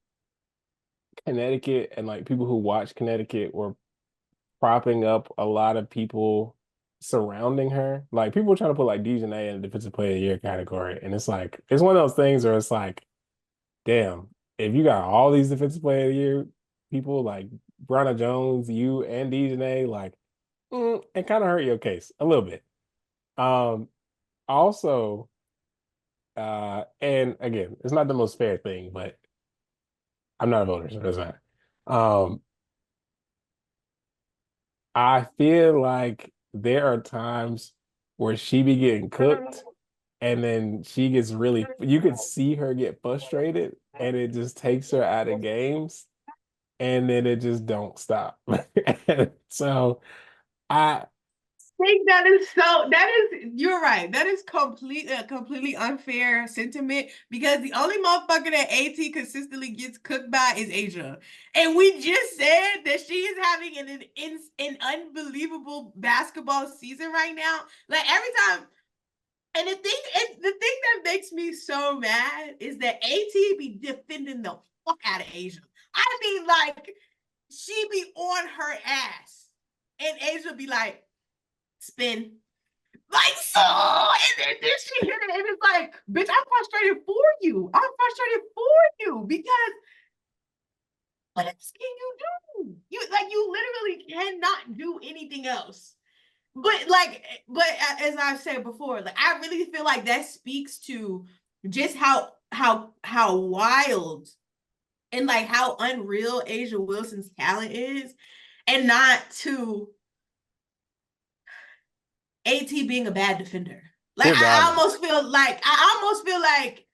Connecticut and like people who watch Connecticut were propping up a lot of people surrounding her. Like people are trying to put like DJNA in the defensive player of the year category. And it's like it's one of those things where it's like, damn, if you got all these defensive player of the year people like Bronny Jones, you and DJNA, like it kind of hurt your case a little bit. Um also and again, it's not the most fair thing, but I'm not a voter, so it doesn't matter. Um, I feel like there are times where she be getting cooked and then she gets really, you could see her get frustrated and it just takes her out of games and then it just don't stop. So I, Think that is so that is you're right. That is completely unfair sentiment because the only motherfucker that AT consistently gets cooked by is Asia. And we just said that she is having an unbelievable basketball season right now. Like every time and the thing that makes me so mad is that AT be defending the fuck out of Asia. I mean like she be on her ass. And Asia be like spin. Like so, and then she hit it, and it's like, bitch, I'm frustrated for you. I'm frustrated for you because what else can you do? You literally cannot do anything else. But as I've said before, like I really feel like that speaks to just how wild and like how unreal Asia Wilson's talent is, and not to AT being a bad defender. Like dear God, no. I almost feel like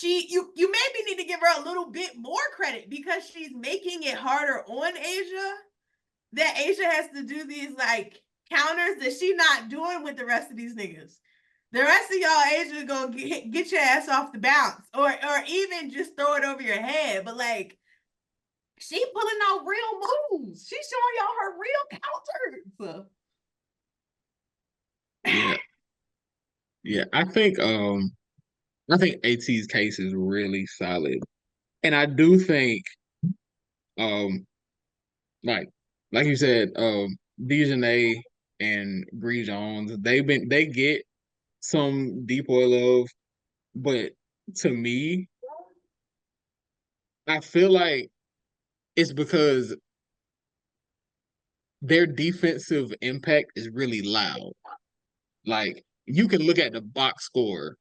you maybe need to give her a little bit more credit because she's making it harder on Asia. That Asia has to do these like counters that she's not doing with the rest of these niggas. The rest of y'all Asia gonna get your ass off the bounce or even just throw it over your head. But like she pulling out real moves. She's showing y'all her real counters. Yeah, yeah. I think AT's case is really solid, and I do think um like you said Dejanay and Bree Jones they get some DPOY love, but to me, I feel like it's because their defensive impact is really loud. Like you can look at the box score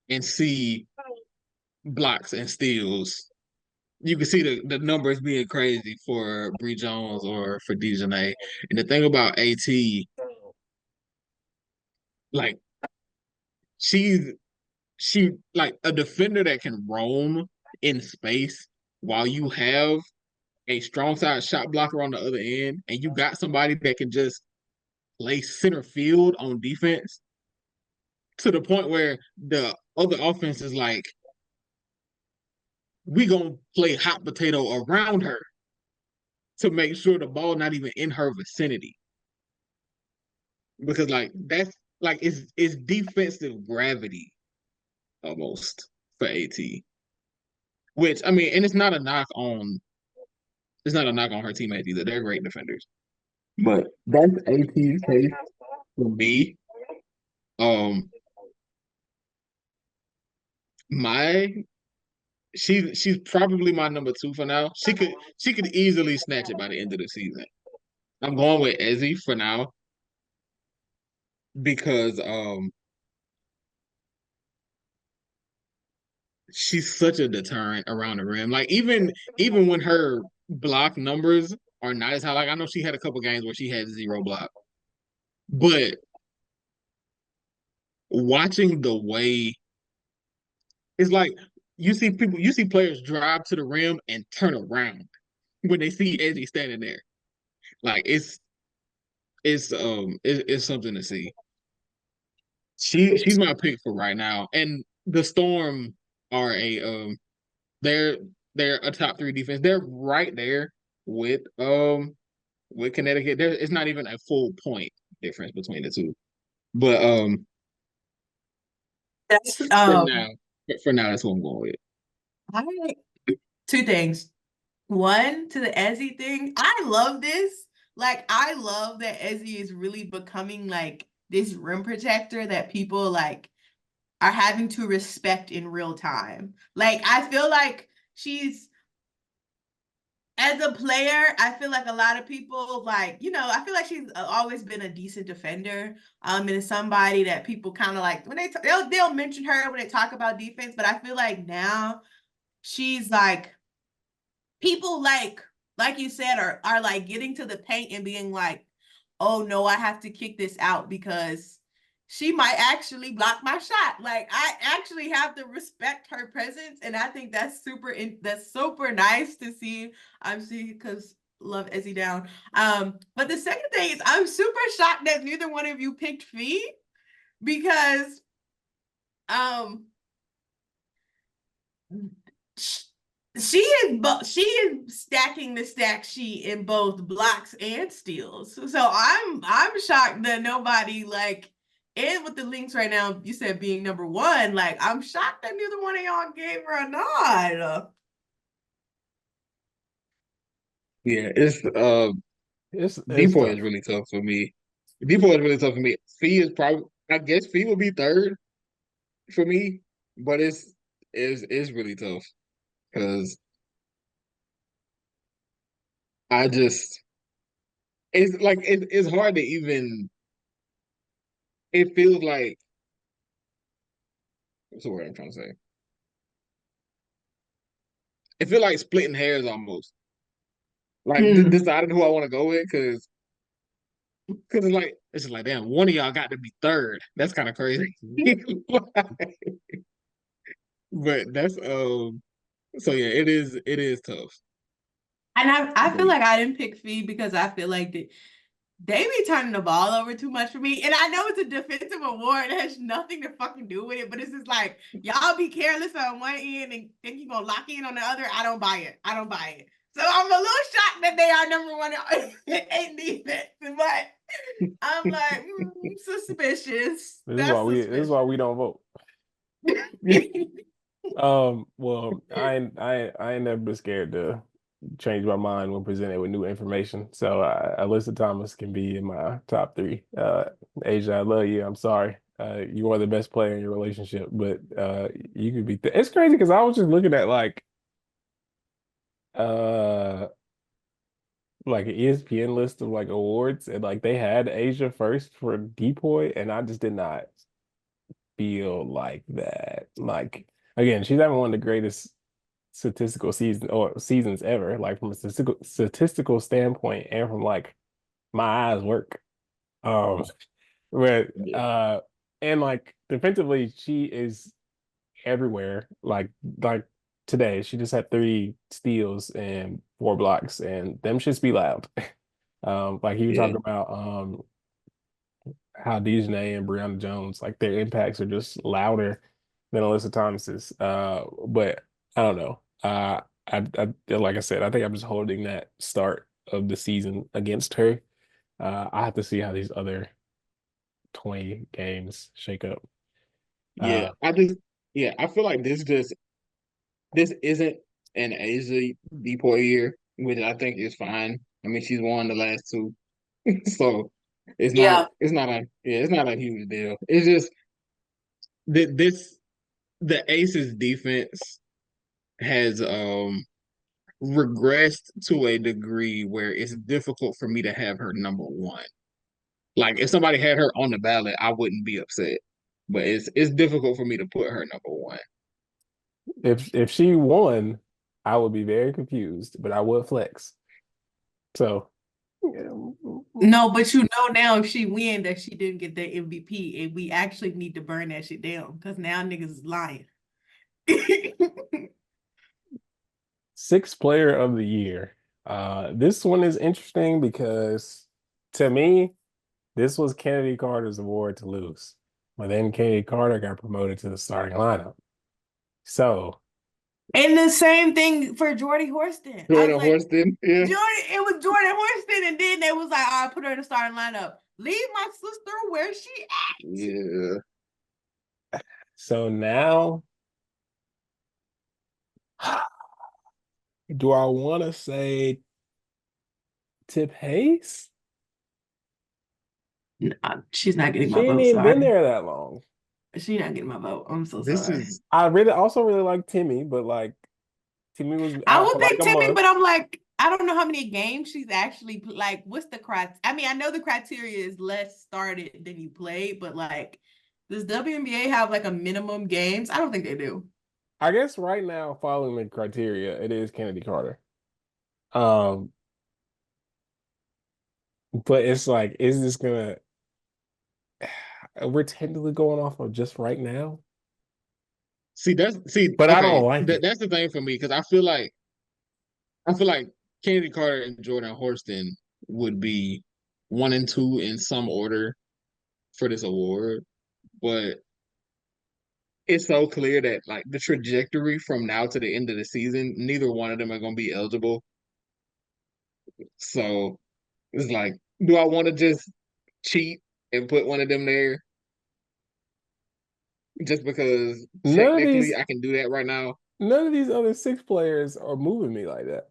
and see blocks and steals. You can see the numbers being crazy for Bree Jones or for Dejanay. And the thing about AT, like she's she like a defender that can roam in space while you have a strong side shot blocker on the other end, and you got somebody that can just play center field on defense to the point where the other offense is like, we gonna play hot potato around her to make sure the ball not even in her vicinity. Because like that's like it's defensive gravity almost for AT. Which I mean, and it's not a knock on her teammates either. They're great defenders. But that's AT's case for me. Um my she's probably my number two for now. She could easily snatch it by the end of the season. I'm going with Ezzy for now because she's such a deterrent around the rim. Like even when her block numbers are not as high, like I know she had a couple games where she had zero block, but watching the way it's like you see players drive to the rim and turn around when they see Eddie standing there. Like it's something to see. She's my pick for right now, and the Storm are a they're they're a top three defense. They're right there with Connecticut. There it's not even a full point difference between the two. But That's for now, for now that's what I'm going with. I two things. One, to the Ezzy thing, I love this Like, I love that Ezzy is really becoming like this rim protector that people like are having to respect in real time. Like, I feel like she's as a player, I feel like a lot of people like, I feel like she's always been a decent defender. And it's somebody that people kind of like when they'll mention her when they talk about defense, but I feel like now she's like people like you said are like getting to the paint and being like, oh no, I have to kick this out because she might actually block my shot. Like, I actually have to respect her presence, and I think that's super nice to see. I'm seeing because love Ezzy down. But the second thing is I'm super shocked that neither one of you picked Fee because um she is stacking the stack sheet in both blocks and steals. So I'm shocked that nobody like and with the links right now, you said being number one. Like, I'm shocked that neither one of y'all gave her a nod. Yeah, It's DPOY is tough. really tough for me. DPOY is really tough for me. Fee is probably, I guess Fee will be third for me, but it's really tough because I just it's like it's hard to even. It feels like what's the word I'm trying to say? It feels like splitting hairs almost. Like Hmm. deciding who I want to go with because it's just like damn, one of y'all got to be third. That's kind of crazy. But that's so yeah, it is tough. And I But feel like I didn't pick Fee because I feel like they be turning the ball over too much for me. And I know it's a defensive award. It has nothing to fucking do with it. But it's just like, y'all be careless on one end and think you're going to lock in on the other. I don't buy it. I don't buy it. So I'm a little shocked that they are number one in defense. But I'm like, suspicious. That's This is suspicious. why we don't vote. Well, I ain't never been scared to change my mind when presented with new information. So Alyssa Thomas can be in my top three. Asia, I love you. I'm sorry. You are the best player in your relationship, but you could be. It's crazy because I was just looking at uh like an ESPN list of like awards, and like they had Asia first for DPOY, and I just did not feel like that. Like again, she's having one of the greatest statistical seasons ever, like from a statistical standpoint and from like my eyes work. Um, but yeah, and like defensively, she is everywhere. Like today, she just had 3 steals and 4 blocks, and them should be loud. Like you were yeah, talking about how Dejanay and Brianna Jones, like their impacts are just louder than Alyssa Thomas's. But I don't know. Like I said, I think I'm just holding that start of the season against her. I have to see how these other 20 games shake up. yeah. Uh, I feel like this isn't an Asia DPOY year, which I think is fine. I mean, she's won the last two, so Yeah. it's not a huge deal. It's just this the Aces defense has regressed to a degree where it's difficult for me to have her number one. Like if somebody had her on the ballot, I wouldn't be upset. But it's difficult for me to put her number one. if she won, I would be very confused, but I would flex. So yeah. No, but you know now if she win that she didn't get the MVP, and we actually need to burn that shit down because now niggas is lying. Sixth player of the year. This one is interesting because to me, this was Kennedy Carter's award to lose. But then Kennedy Carter got promoted to the starting lineup. So And the same thing for Jordy Horston. I was Jordan like, Horston, yeah, it was Jordan Horston, and then they was like, all right, put her in the starting lineup. Leave my sister where she yeah. so now do I want to say Tip Hayes? Nah, she's not getting She my ain't vote. even been Sorry. there that long. She's not getting my vote. I'm so This sorry. is I really also really like Timmy, but like Timmy was I out would for like pick a Timmy, month. but I'm like, I don't know how many games she's actually like. What's the criteria? I mean, I know the criteria is less started than you played, but like, does WNBA have like a minimum games? I don't think they do. I guess right now, following the criteria, it is Kennedy Carter. Um, but it's like, is this gonna we're technically going off of just right now? see But I don't okay. like it. That's the thing for me because I feel like Kennedy Carter and Jordan Horston would be one and two in some order for this award, but it's so clear that like the trajectory from now to the end of the season, neither one of them are going to be eligible. So it's like, do I want to just cheat and put one of them there just because None of technically these I can do that right now? none of these other six players are moving me like that.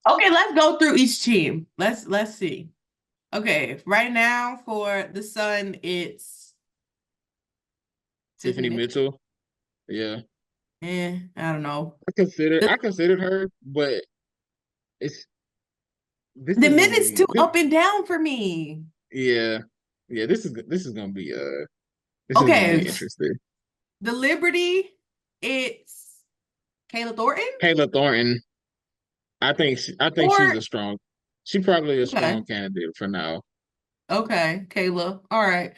Okay, let's go through each team. Let's see. Okay, right now for the Sun, it's Tiffany Tiffany Mitchell. Mitchell, yeah, I don't know. I considered her, but it's this The is gonna minutes be too up and down for me. yeah, yeah. This is gonna be this is gonna Okay, be interesting. the Liberty, it's Kayla Thornton Kayla Thornton, I think she's or a strong. She probably a okay, strong candidate for now. okay, Kayla. All right,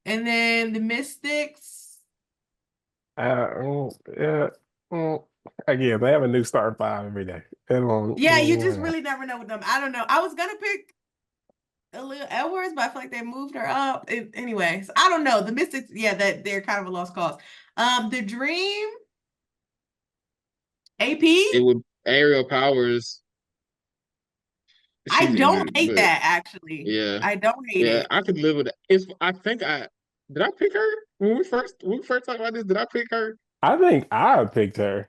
and then the Mystics. Yeah, mm, again, they have a new start five every day. They don't, Yeah, you just really never know with them. I don't know. I was gonna pick Aaliyah Edwards, but I feel like they moved her up. Anyways, I don't know. The Mystics, yeah, that they're kind of a lost cause. The Dream, It AP. would Aerial Powers. I She's don't injured, hate but that actually. yeah, I don't hate yeah, it. I could live with it. It's I think I did I pick her when we first talked about this. Did I pick her? I think I picked her.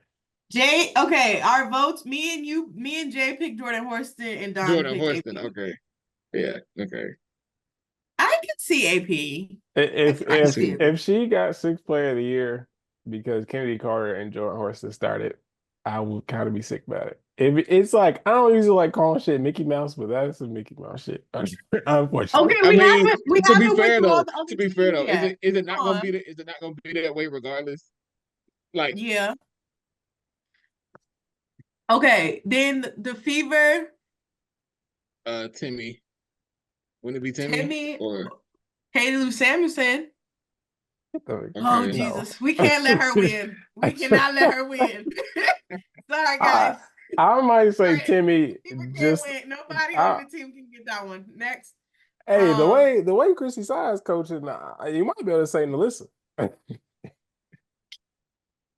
Jay, okay, our votes, me and Jay picked Jordan Horston and Don Jordan picked Horston. AP. Okay, yeah, okay, I can see AP. If I can if see it. if she got sixth player of the year because Kennedy Carter and Jordan Horston started, I would kind of be sick about it. If it's like I don't usually like calling shit Mickey Mouse, but that's some Mickey Mouse shit, Okay, unfortunately. I mean, we haven't went through all the to other be fair teams though, yet. is it not Come gonna be on. is it not gonna be that way regardless? Like, Yeah. Okay, then the Fever, Timmy, wouldn't it be Timmy Timmy, or Katie Lou Samuelson. Oh, okay? No. Jesus. We can't let her win. We cannot let her win. Sorry, I guys. I might say Sorry. Timmy Fever can't just win. Nobody on I the team can get that one. Next. hey Um, the way Chrissy Size coaching, you might be able to say Melissa.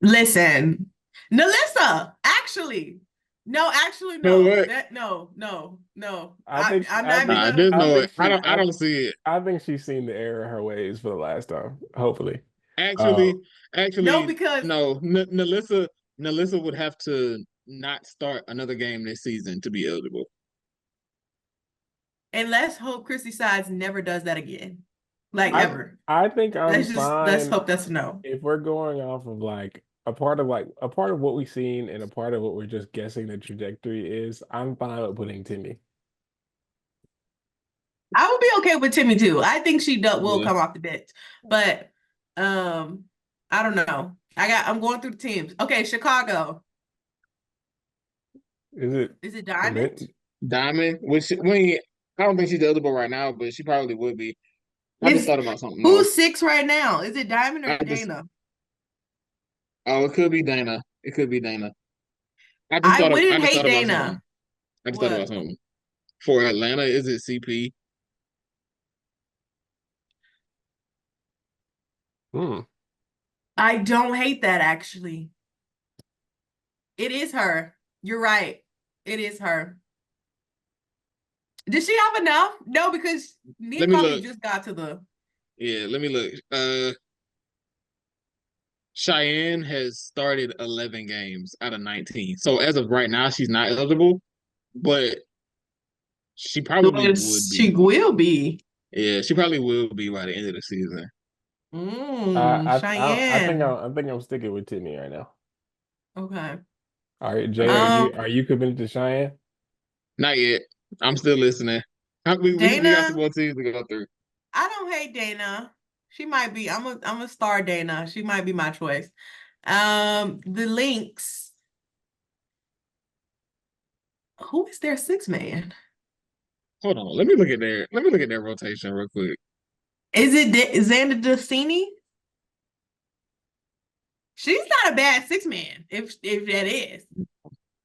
Listen. Nalissa, actually. No, actually, You know no. what? That no, no, no. I'm I not even think Nah, gonna there's I no. think she I don't see it. I think she's seen the error of her ways for the last time. Hopefully, uh, Actually, no, actually, because no. Nalissa would have to not start another game this season to be eligible. and let's hope Chrissy Sides never does that again. Like I Yeah. ever. I think I'm Let's fine hope that's a no. if we're going off of like a part of what we've seen and a part of what we're just guessing the trajectory is. I'm fine with putting Timmy. I would be okay with Timmy too. I think will Yeah. come off the bench. But um I don't know. I'm going through the teams. Okay, Chicago. Is it Is it the Diamond? men? Diamond, which I don't think she's eligible right now, but she probably would be. I just Is thought about something though. who's six right now? Is it Diamond or I just Dana? it could be Dana. It could be Dana. I I wouldn't just hate thought about something. Dana. I just thought about What? something. For Atlanta, is it CP? Hmm. I don't hate that actually. It is her. You're right. It is her. Did she have enough? No, because me Let and me Coffee look. just got to the Yeah, let me look. Cheyenne has started 11 games out of 19. So as of right now, she's not eligible. But She probably would She be. will be. Yeah, she probably will be by the end of the season. Cheyenne. I think I'm sticking with Tiffany right now. Okay. All right, Jay, Um, are you committed to Cheyenne? Not yet. I'm still listening. We got some Dana. more teams to go through. I don't hate Dana. She might be. I'm a star Dana. She might be my choice. The Lynx. Who is their six man? Hold on. Let me look at their rotation real quick. Is it Xander Destiny? She's not a bad six man. If that is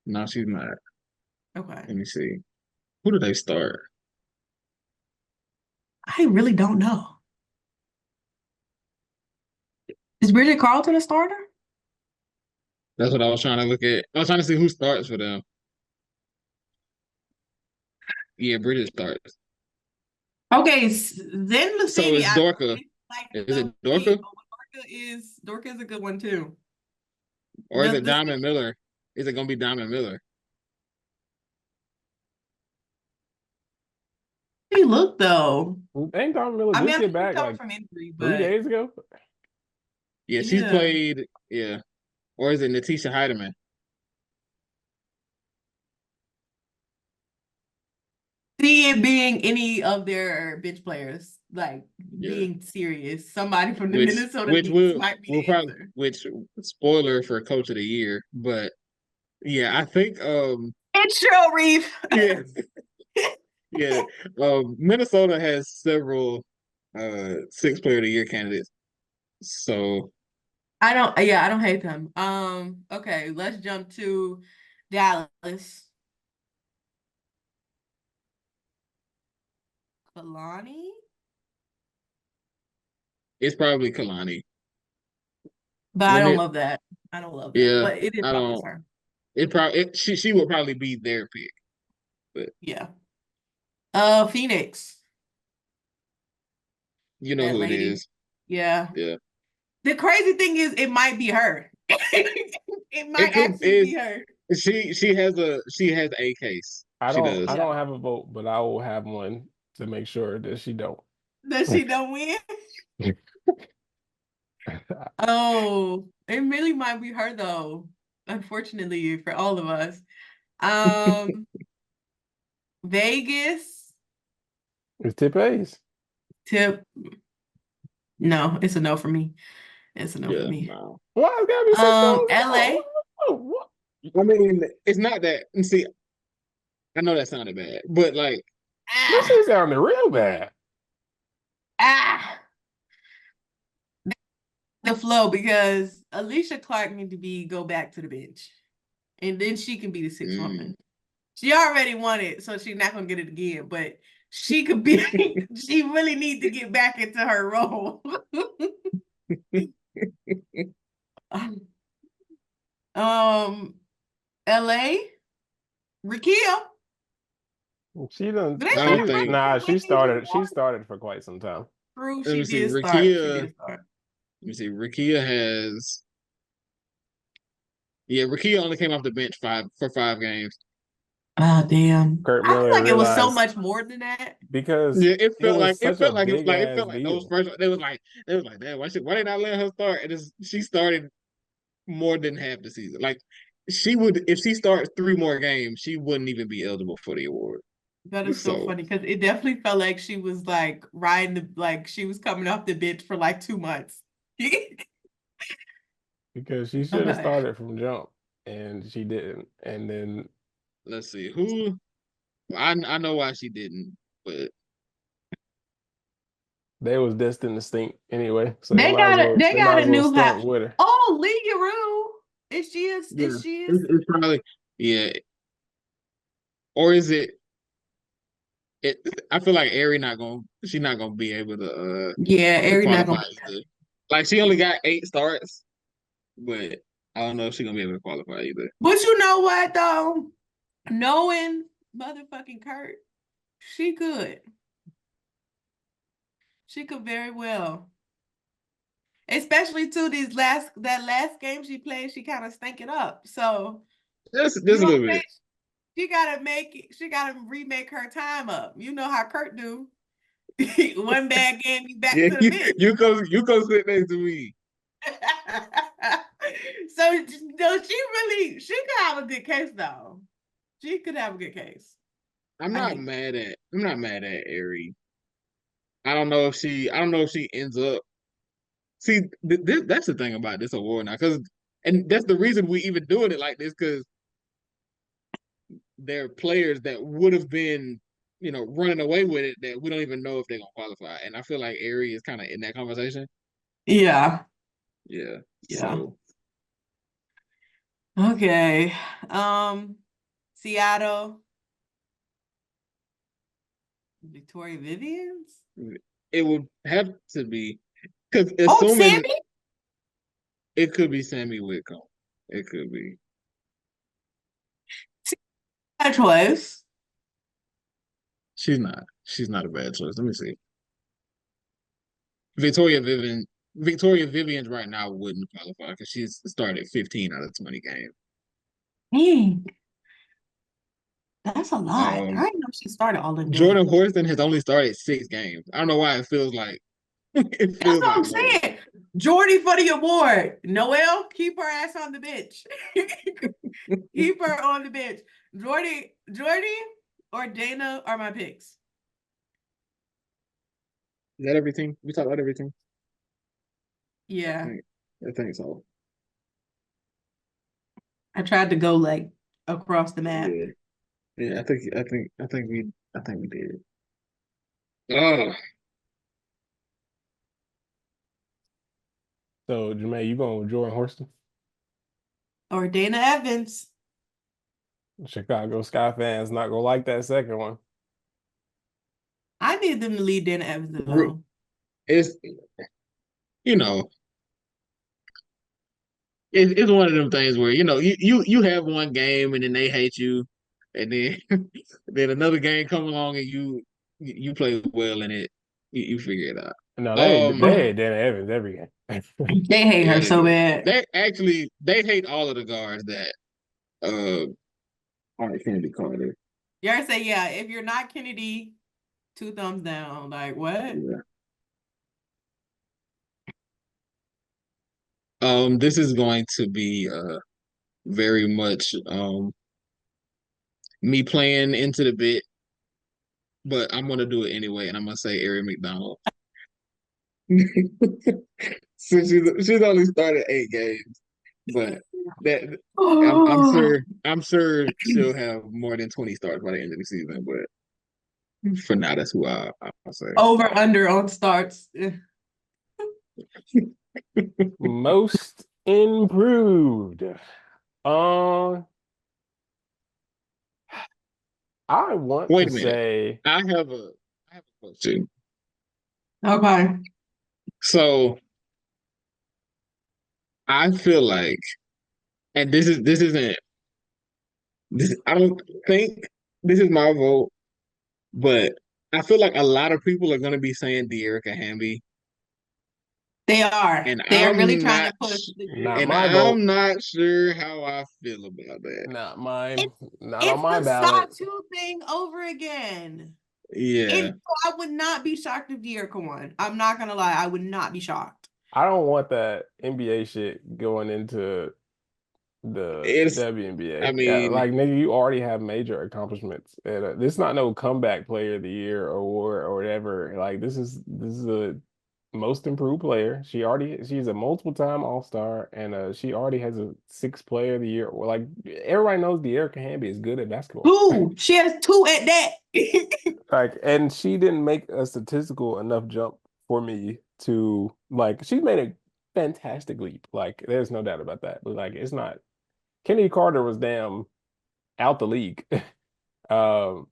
No, she's not. okay. Let me see. Who do they start? I really don't know. Is Bridget Carlton a starter? That's what I was trying to look at. I was trying to see who starts for them. Yeah, Bridget starts. Okay, then So Lucini, it's I Dorka. really like Is the it Dorka? Dorka is a good one too. Or is it The Diamond Miller? Is it gonna be Diamond Miller? He look though. Ain't Don Miller I mean, just I get think he back recovered like from injury, 3 days but ago? Yeah, she's yeah. played. Yeah. Or is it Natisha Heidemann? See it being any of their bench players, like Yeah. being serious. Somebody from the Which Minnesota which Lynx will might be will the probably answer. which spoiler for Coach of the Year, but yeah, I think It's Cheryl Reeve. yeah yeah Minnesota has several six player of the year candidates. So I don't hate them. Okay, let's jump to Dallas. Kalani? it's probably Kalani. But I When don't it love that. I don't love that. yeah, But it is I probably don't her. she will probably be their pick, but Yeah. Phoenix. you know That who it lady. is. Yeah. Yeah. The crazy thing is it might be her. It It might could actually is be her. she has a case. She I does. Yeah. don't have a vote, but I will have one to make sure that she don't. Does she don't win? Oh, it really might be her though. Unfortunately for all of us. Um, Vegas It's Tip Ace. tip. No, it's a no for me. It's a no for Yeah, me. no. Why it's gotta be 6 goals down? LA. What? I mean, it's not that. And see, I know that sounded bad, but like, This shit Ah, sounded real bad. ah. The flow because Alicia Clark need to go back to the bench. And then she can be the sixth mm, woman. She already won it, so she's not gonna get it again. But she could be. She really need to get back into her role. um, L.A. Rakia. She done Do they I let don't her think. run she when she started won? for quite some time. True, Let she me see. did start. She did start. Let me see. Rikia has. Yeah, Rikia only came off the bench 5 games. Oh damn! Kurt I feel Miller like it was so realized much more than that. because Yeah, it was such a big it ass felt like those deal. first they was like, damn, why they not letting her start? She started more than half the season. Like she would if she starts 3 more games, she wouldn't even be eligible for the award. That is so So funny because it definitely felt like she was like riding like she was coming off the bench for like 2 months. Because she should have Okay. started from jump and she didn't. And then let's see who I know why she didn't, but they was destined to stink anyway. So They they might got as a well new stunt hat. with her. Oh, Lee Rue. yeah, Is she is it's probably yeah. Or is it? It I feel like Ari not gonna she's not gonna be able yeah, to Ari not qualify gonna be either. Like she only got 8 starts, but I don't know if she's gonna be able to qualify either. But you know what though? Knowing motherfucking Kurt, she could. She could very well. Especially to that last game she played, she kind of stank it up. So Just you a know what little I'm bit. saying? She gotta remake her time up. You know how Kurt do. One bad game, you back Yeah, to the bench. you go sit next to me. So no, she could have a good case though. She could have a good case. I'm I not think. mad at Ari. I don't know if she ends up. See, that's the thing about this award now, and that's the reason we even doing it like this, because there are players that would have been, running away with it that we don't even know if they're gonna qualify. And I feel like Ari is kind of in that conversation. Yeah. Yeah. Yeah. So Okay. Seattle. Victoria Vivians? it would have to be, because Oh, assuming Sammy? it could be Sammy Whitcomb. It could be. Bad choice. She's not a bad choice. Let me see. Victoria Vivian. Victoria Vivian right now wouldn't qualify because she's started 15 out of 20 games. Dang, that's a lot. I Um, didn't know she started all them Jordan games. Horston has only started 6 games. I don't know why it feels like it That's feels what like I'm more. saying. Jordy for the award. Noel, keep her ass on the bench. Keep her on the bench. Jordy, or Dana are my picks. Is that everything? We talked about everything. I Yeah. think I think so. I tried to go like across the map. Yeah, yeah. I think we did. Oh, So, Jermaine, you going with Jordan Horston? Or Dana Evans. Chicago Sky fans not gonna like that second one. I need them to lead Dana Evans though. it's you know it's one of them things where you have one game and then they hate you, and then then another game come along and you play well in it. You figure it out. No, they Um, had Dana Evans every game. They hate yeah, her they so do. bad. They hate all of the guards that aren't Kennedy Carter. Y'all say, yeah, if you're not Kennedy, 2 thumbs down. Like, what? Yeah. This is going to be very much me playing into the bit, but I'm gonna do it anyway, and I'm gonna say Ari McDonald. So she's only started 8 games, but that I'm sure she'll have more than 20 starts by the end of the season. But for now, that's who I'll say. Over under on starts. Most improved. Um, I want Wait to a minute. say I have a question. Okay. So I feel like, and this isn't this. I don't think this is my vote, but I feel like a lot of people are going to be saying De'Erica Hamby, They are. and They are really trying to push the not De'Erica and my Hamby. vote, I'm not sure how I feel about that. not mine, It's not on it's my the ballot. Sawtooth thing over again. Yeah, I would not be shocked if De'Erica won. I'm not gonna lie, I would not be shocked. I don't want that NBA shit going into the it's. I WNBA. Yeah, mean, like nigga, you already have major accomplishments, and this is not no comeback player of the year award or whatever. Like this is a most improved player. She's a multiple time All-Star, and she already has a six player of the year. Well, like everybody knows the Erica Hamby is good at basketball. Two. She has two at that. Like, and she didn't make a statistical enough jump for me to like. She made a fantastic leap. Like, there's no doubt about that. But like, it's not. Kennedy Carter was damn out the league. Um,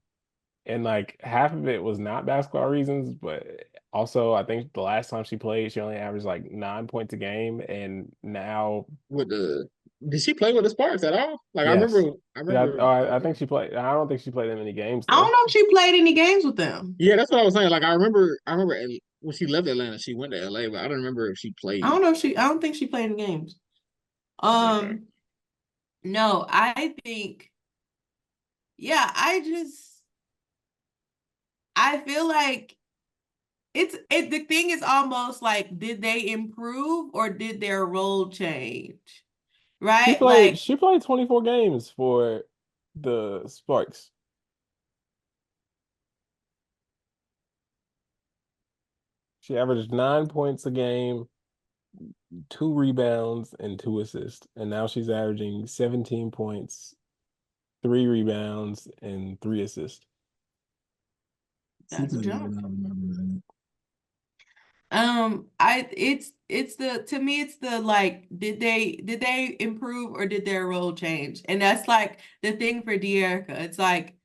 and like half of it was not basketball reasons, but also I think the last time she played, she only averaged like 9 points a game, and now with the did she play with the Sparks at all? Like yes, I yeah, remember. I Okay, think she played. I don't think she played that many games I don't though. know if she played any games with them. yeah, that's what I was saying. Like I remember when she left Atlanta, she went to LA, but I don't remember if she played. I don't think she played any games. Okay, No, I think yeah, I feel like the thing is almost like, did they improve or did their role change? Right? Like, She played 24 games for the Sparks. She averaged 9 points a game, 2 rebounds, and 2 assists. And now she's averaging 17 points, 3 rebounds, and 3 assists. She that's a played jump. better than It's the to me it's the like, did they improve or did their role change? And that's like the thing for De'Erica. It's like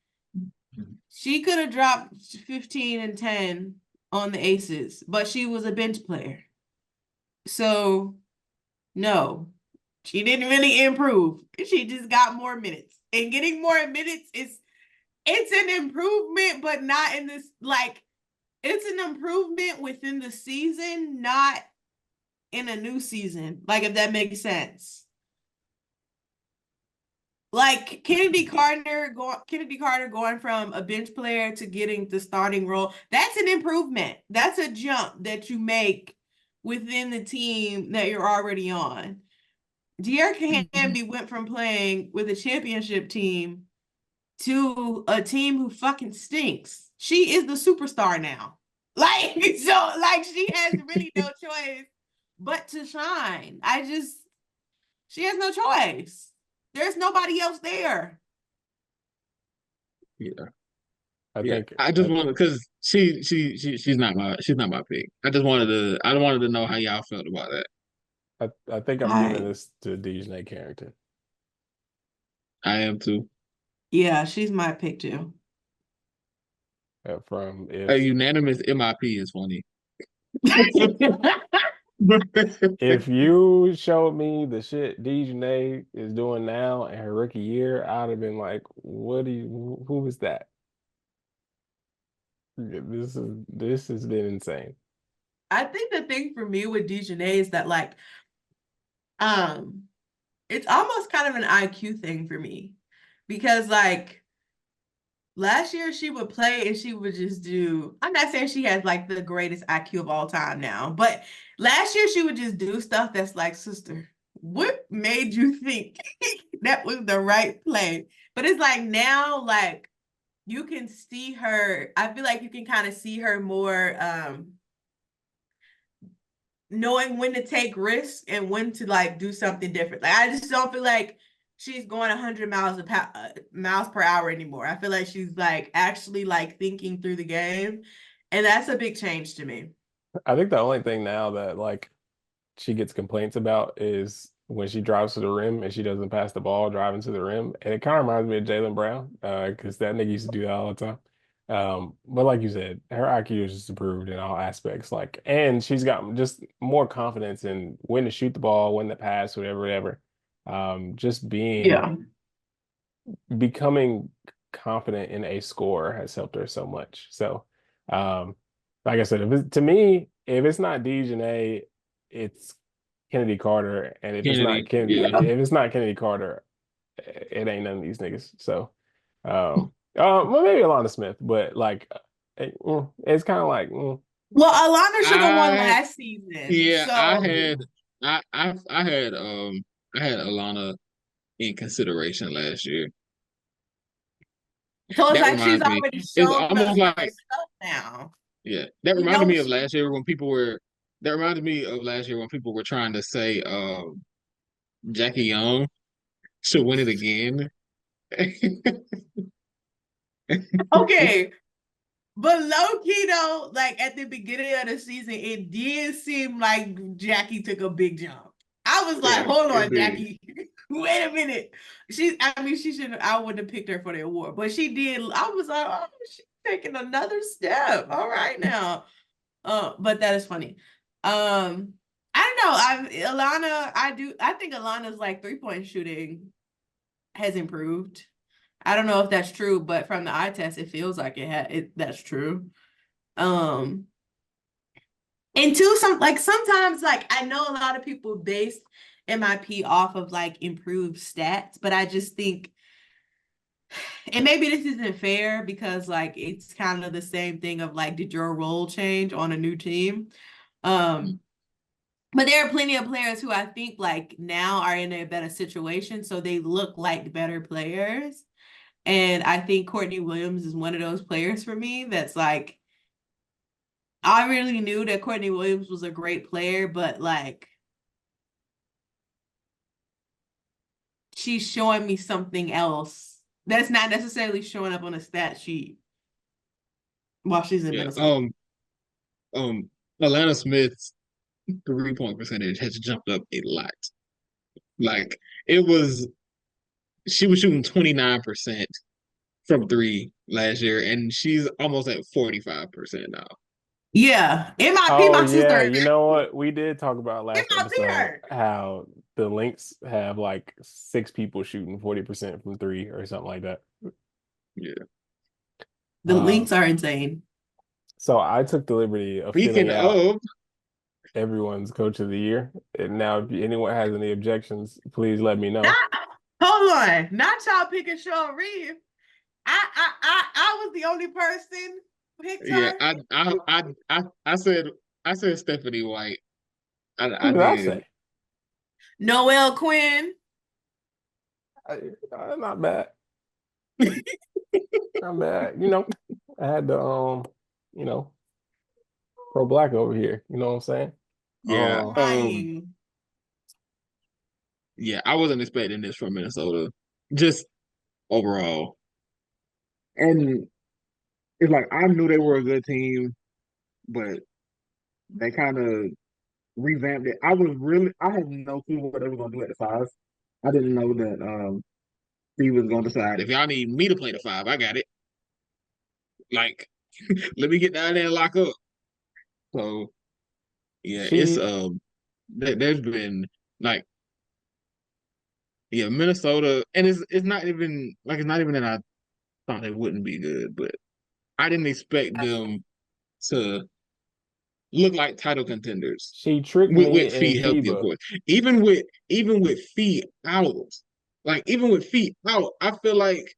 she could have dropped 15 and 10 on the Aces, but she was a bench player. So no, she didn't really improve. She just got more minutes. And getting more minutes is it's an improvement, but not in this like it's an improvement within the season, not in a new season. Like if that makes sense. Like Kennedy Carter going from a bench player to getting the starting role. That's an improvement. That's a jump that you make within the team that you're already on. De'Erica Mhm. Hamby went from playing with a championship team to a team who fucking stinks. She is the superstar now. Like, so, like, she has really no choice but to shine. She has no choice. There's nobody else there. Yeah. I Yeah. think I just wanted because she's not my pick. I wanted to know how y'all felt about that. I think I'm giving I, this to Dejanay Carrington I am too. yeah, she's my pick too. from A unanimous MIP is funny. if you showed me the shit Dejanay is doing now in her rookie year, I'd have been like, what do you who is that? This has been insane. I think the thing for me with Dejanay is that like, um, it's almost kind of an IQ thing for me because like last year she would play and she would just do, I'm not saying she has like the greatest IQ of all time now, but last year she would just do stuff that's like, sister, what made you think that was the right play? But it's like now, like you can see her, I feel like you can kind of see her more knowing when to take risks and when to like do something different. Like I just don't feel like she's going 100 miles per hour anymore. I feel like she's like actually like thinking through the game, and that's a big change to me. I think the only thing now that like she gets complaints about is when she drives to the rim and she doesn't pass the ball driving to the rim. And it kind of reminds me of Jaylen Brown, because that nigga used to do that all the time. But like you said, her IQ is just improved in all aspects. Like, and she's got just more confidence in when to shoot the ball, when to pass, whatever, whatever. Just being Yeah. becoming confident in a score has helped her so much. So, um, like I said, to me, if it's not Dejanay, it's Kennedy Carter, and Kennedy, yeah. if it's not Kennedy Carter, it ain't none of these niggas. So, well, maybe Alana Smith, but like, it's kind of like, Well, Alana should have won I last season, yeah, so I had Alana in consideration last year. it's That like she's reminds me. already It's shown almost us her like stuff now. yeah, that We reminded know me what of she. last year when people were that reminded me of last year when people were trying to say Jackie Young should win it again. Okay, but low key though, like at the beginning of the season, it did seem like Jackie took a big jump. I was like, Yeah, hold it on, did. Jackie. Wait a minute. I mean, she should I wouldn't have picked her for the award, but she did. I was like, oh, she's taking another step. All right now. But that is funny. I don't know. I think Alana's like 3-point shooting has improved. I don't know if that's true, but from the eye test, it feels like that's true. Um, and two, sometimes like I know a lot of people base MIP off of like improved stats, but I just think and maybe this isn't fair because like it's kind of the same thing of like, did your role change on a new team? Um, but there are plenty of players who I think like now are in a better situation, so they look like better players. And I think Courtney Williams is one of those players for me that's like, I really knew that Courtney Williams was a great player, but like she's showing me something else that's not necessarily showing up on a stat sheet while she's in Yeah. Minnesota. Atlanta Smith's 3-point percentage has jumped up a lot. Like it was, she was shooting 29% from three last year, and she's almost at 45% now. Yeah, MIP, Oh my yeah, sister, you know what? We did talk about last MIP episode her. how the Lynx have like 6 people shooting 40% from three or something like that. Yeah. The Um, links are insane. so I took the liberty of Speaking filling out of, everyone's coach of the year. And now if anyone has any objections, please let me know. Not, hold on, not y'all picking Sean Reeve. I was the only person who picked yeah, her. I said Stephanie White. Who I did I did. say? Noelle Quinn. Not bad. Not bad. I had the you know, pro black over here. You know what I'm saying? Yeah. Crying. Yeah, I wasn't expecting this from Minnesota. Just overall. And it's like I knew they were a good team, but they kind of revamped it. I had no clue what they were gonna do at the five. I didn't know that he was gonna decide if y'all need me to play the five, I got it. Like, let me get down there and lock up. So yeah, it's She there's been like yeah, Minnesota, and it's not even that I thought they wouldn't be good, but I didn't expect them to look like title contenders she tricked with me in feet healthy, of FIBA. course. Even with feet out, like even with feet out, I feel like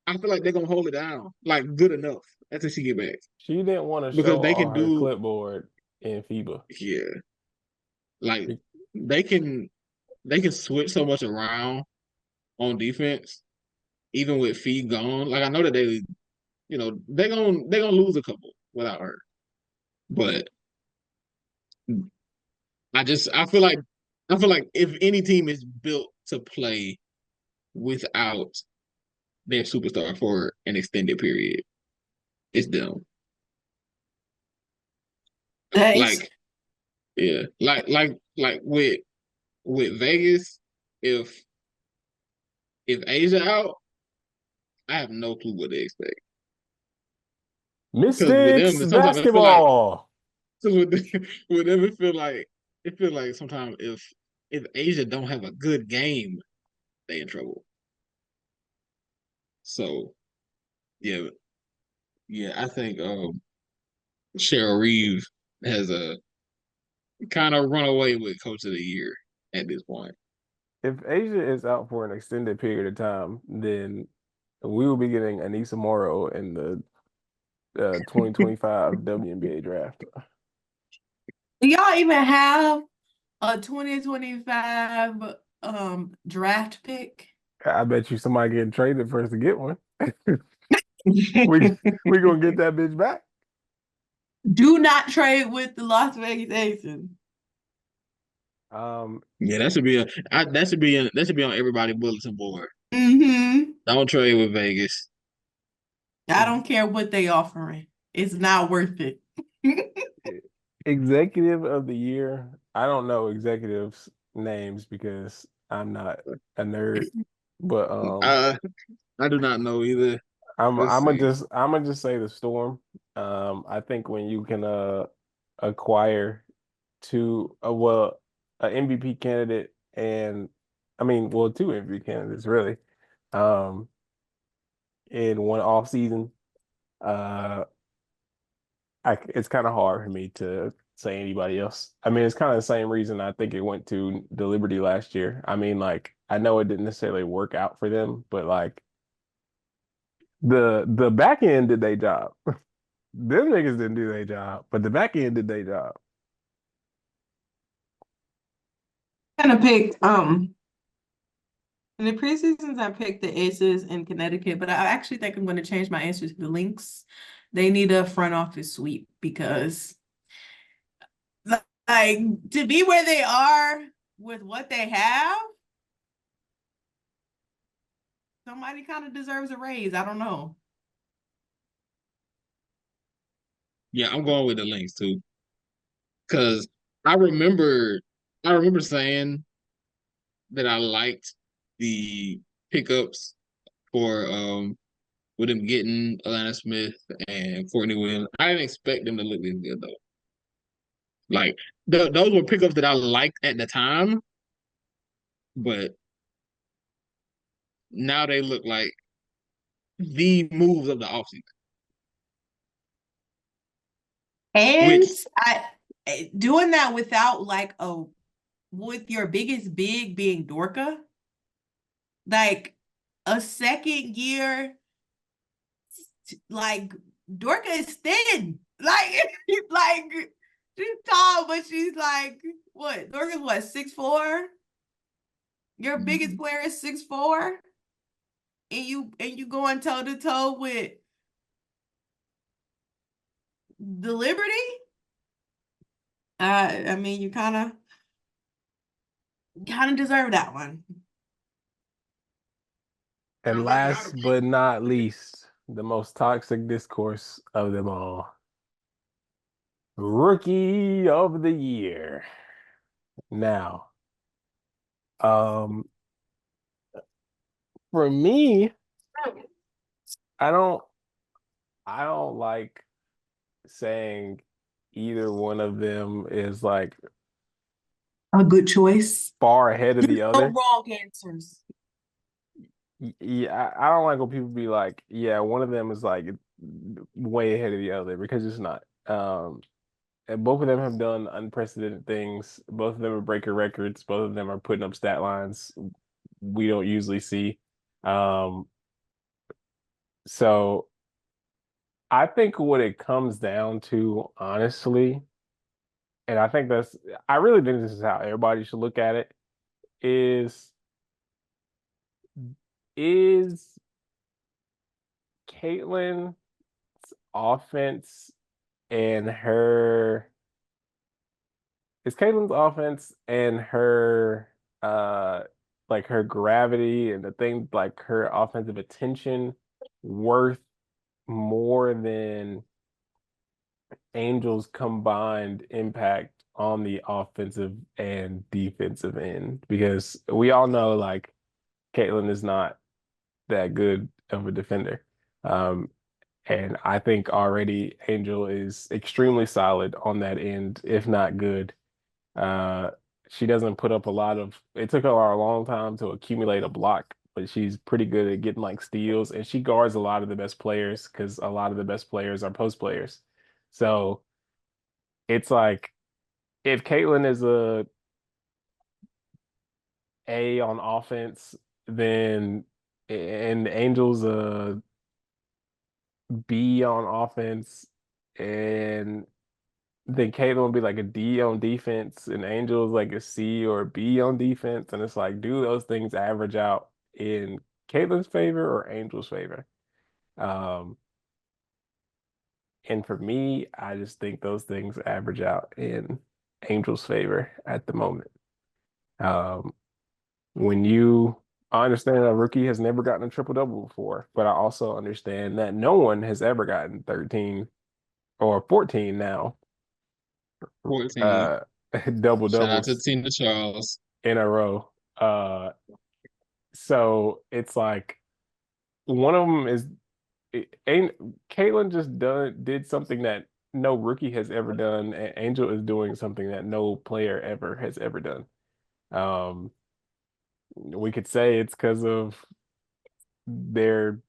they're gonna hold it down, like good enough until she get back She didn't want to because show they all can her do clipboard in FIBA. yeah, like they can they can switch so much around on defense, even with feet gone. Like I know that they're gonna lose a couple without her, but I feel like if any team is built to play without their superstar for an extended period, it's them. Thanks. Like yeah, like with Vegas, if Asia out, I have no clue what they expect. Because with Mystics them, sometimes I feel like basketball. so with with them, it feel like sometimes if Asia don't have a good game, they in trouble. So yeah, yeah, I think Cheryl Reeve has a kind of run away with Coach of the Year at this point. If Asia is out for an extended period of time, then we will be getting Anissa Morrow in the 2025 WNBA draft. Do y'all even have a 2025 draft pick? I bet you somebody getting traded for us to get one. We gonna get that bitch back. Do not trade with the Las Vegas Aces. Yeah, that should be on everybody's bulletin board. Mm-hmm. Don't trade with Vegas. I don't care what they offering. It's not worth it. Executive of the year. I don't know executives' names because I'm not a nerd, but Uh, I do not know either. Let's see. I'm gonna just say the Storm. I think when you can acquire an MVP candidate and I mean two MVP candidates really um in one off season, uh it's kind of hard for me to say anybody else. I mean, it's kind of the same reason I think it went to the Liberty last year. I mean, like I know it didn't necessarily work out for them, but like the back end did their job. Them niggas didn't do their job, but the back end did their job. Kind of picked in the preseasons I picked the Aces in Connecticut, but I actually think I'm going to change my answer to the Lynx. They need a front office sweep because like to be where they are with what they have, somebody kind of deserves a raise. I don't know. Yeah, I'm going with the Lynx too. Cause I remember I remember saying that I liked the pickups for with them getting Alana Smith and Courtney Williams. I didn't expect them to look this good though. Like those were pickups that I liked at the time, but now they look like the moves of the offseason. And Which I doing that without like with your biggest big being Dorka, like a second year, like Dorka is thin. Like like she's tall, but she's like what? Dorka's what, 6'4"? Your biggest player is 6'4", and you going toe to toe with the Liberty. I mean, you kind of deserve that one. And last but not least, the most toxic discourse of them all. Rookie of the year. Now, um, for me, I don't I don't like saying either one of them is like A good choice. far ahead of There's the no other. wrong answers. Yeah, I don't like when people be like, yeah, one of them is like way ahead of the other because it's not. And both of them have done unprecedented things. Both of them are breaking records. Both of them are putting up stat lines we don't usually see. Um, so I think what it comes down to, honestly, and I really think this is how everybody should look at it, is is Caitlin's offense and her is Caitlin's offense and her like her gravity and the thing like her offensive attention worth more than Angel's combined impact on the offensive and defensive end? Because we all know like Caitlin is not that good of a defender. Um, and I think already Angel is extremely solid on that end, if not good. Uh, she doesn't put up a lot of, it took her a long time to accumulate a block, but she's pretty good at getting like steals and she guards a lot of the best players because a lot of the best players are post players. So it's like if Caitlin is a on offense, then and Angel's a B on offense, and then Caitlin will be like a D on defense, and Angel's like a C or a B on defense. And it's like, do those things average out in Caitlin's favor or Angel's favor? Um, and for me, I just think those things average out in Angel's favor at the moment. Um, when you I understand a rookie has never gotten a triple double before, but I also understand that no one has ever gotten 13 or 14 now 14. uh double Shout out to doubles Tina Charles. in a row. So it's like one of them is ain't Caitlin just did something that no rookie has ever done, and Angel is doing something that no player ever has ever done. Um, we could say it's because of their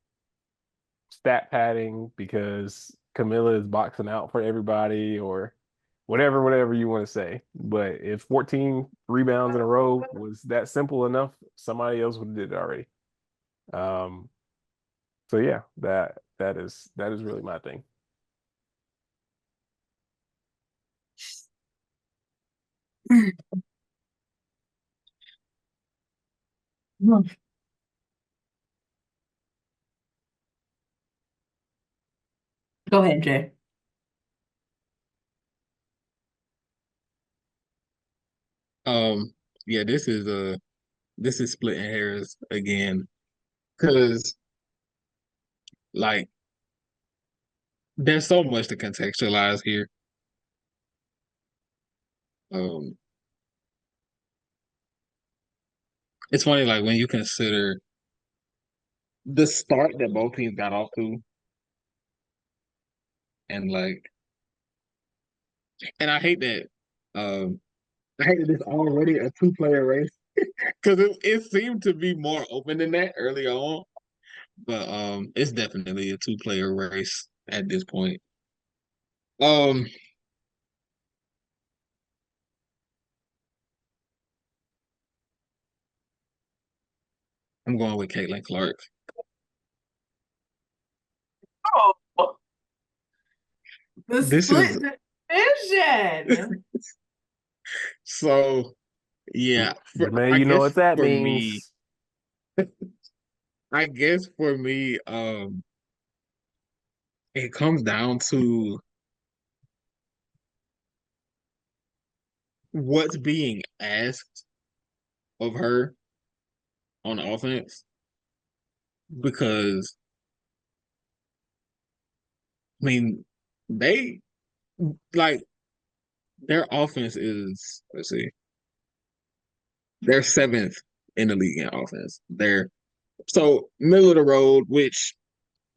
stat padding because Camilla is boxing out for everybody, or whatever you want to say. But if 14 rebounds in a row was that simple enough, somebody else would have did it already. Um, so yeah, that is really my thing. Go ahead, Jay. Um, yeah, this is splitting hairs again because like there's so much to contextualize here. Um, it's funny like when you consider the start that both teams got off to, and and I hate that it's already a two-player race because it seemed to be more open than that early on, but it's definitely a two-player race at this point. Um, I'm going with Caitlin Clark. Oh, the This split is decision. so yeah. Jermaine, I you know guess what that for me, means. I guess for me, it comes down to what's being asked of her on offense because I mean they like their offense is let's see, they're seventh in the league in offense. They're so middle of the road, which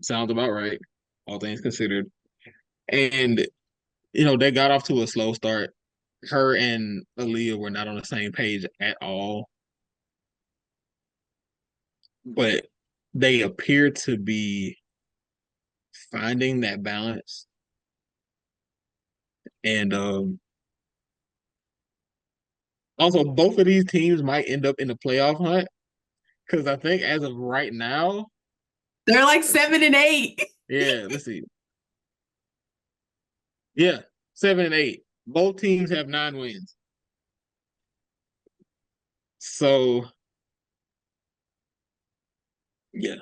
sounds about right, all things considered. And they got off to a slow start. Her and Aaliyah were not on the same page at all, but they appear to be finding that balance. And also, both of these teams might end up in the playoff hunt because I think as of right now, They're like let's see. 7 and 8. Yeah, let's see. Yeah, 7 and 8. Both teams have 9 wins. So yeah,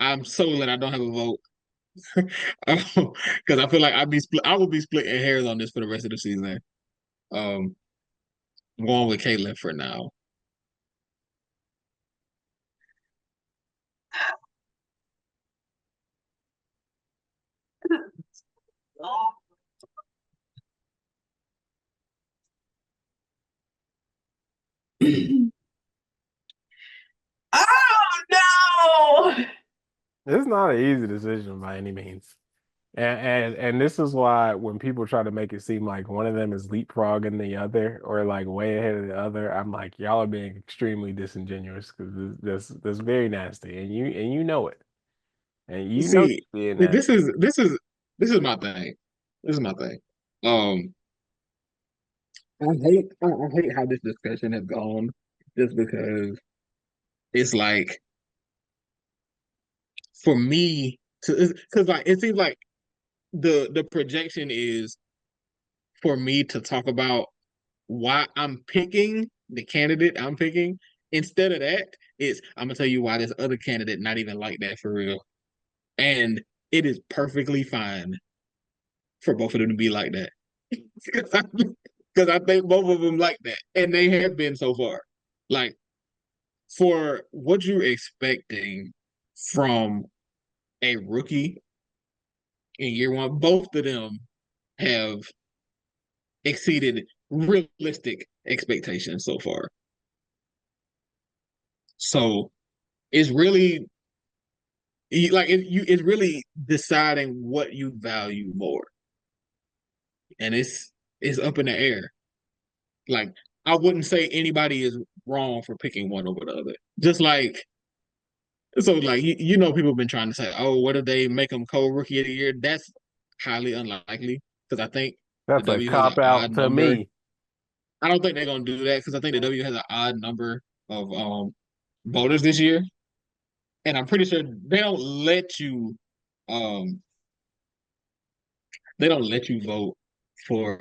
I'm so glad I don't have a vote because I feel like I will be splitting hairs on this for the rest of the season. Um, going with Caitlin for now. Oh no! It's not an easy decision by any means. And this is why when people try to make it seem like one of them is leapfrogging the other or like way ahead of the other, I'm like, y'all are being extremely disingenuous because that's very nasty, and you know it, and you know See, you're being this nasty. is this is this is my thing. This is my thing. Um, I hate how this discussion has gone, just because it's like for me to because like it seems like the projection is for me to talk about why I'm picking the candidate I'm picking. Instead of that, it's I'm gonna tell you why this other candidate not even like that for real. And it is perfectly fine for both of them to be like that. Because I think both of them like that. And they have been so far. Like for what you're expecting from a rookie in year one, both of them have exceeded realistic expectations so far. So it's really it's really deciding what you value more, and it's up in the air. Like I wouldn't say anybody is wrong for picking one over the other. Just like so, like people have been trying to say, oh, what if they make them co-rookie of the year? That's highly unlikely because I think The That's a W has an cop odd out to number. me. I don't think they're gonna do that because I think the W has an odd number of voters this year, and I'm pretty sure um they don't let you vote for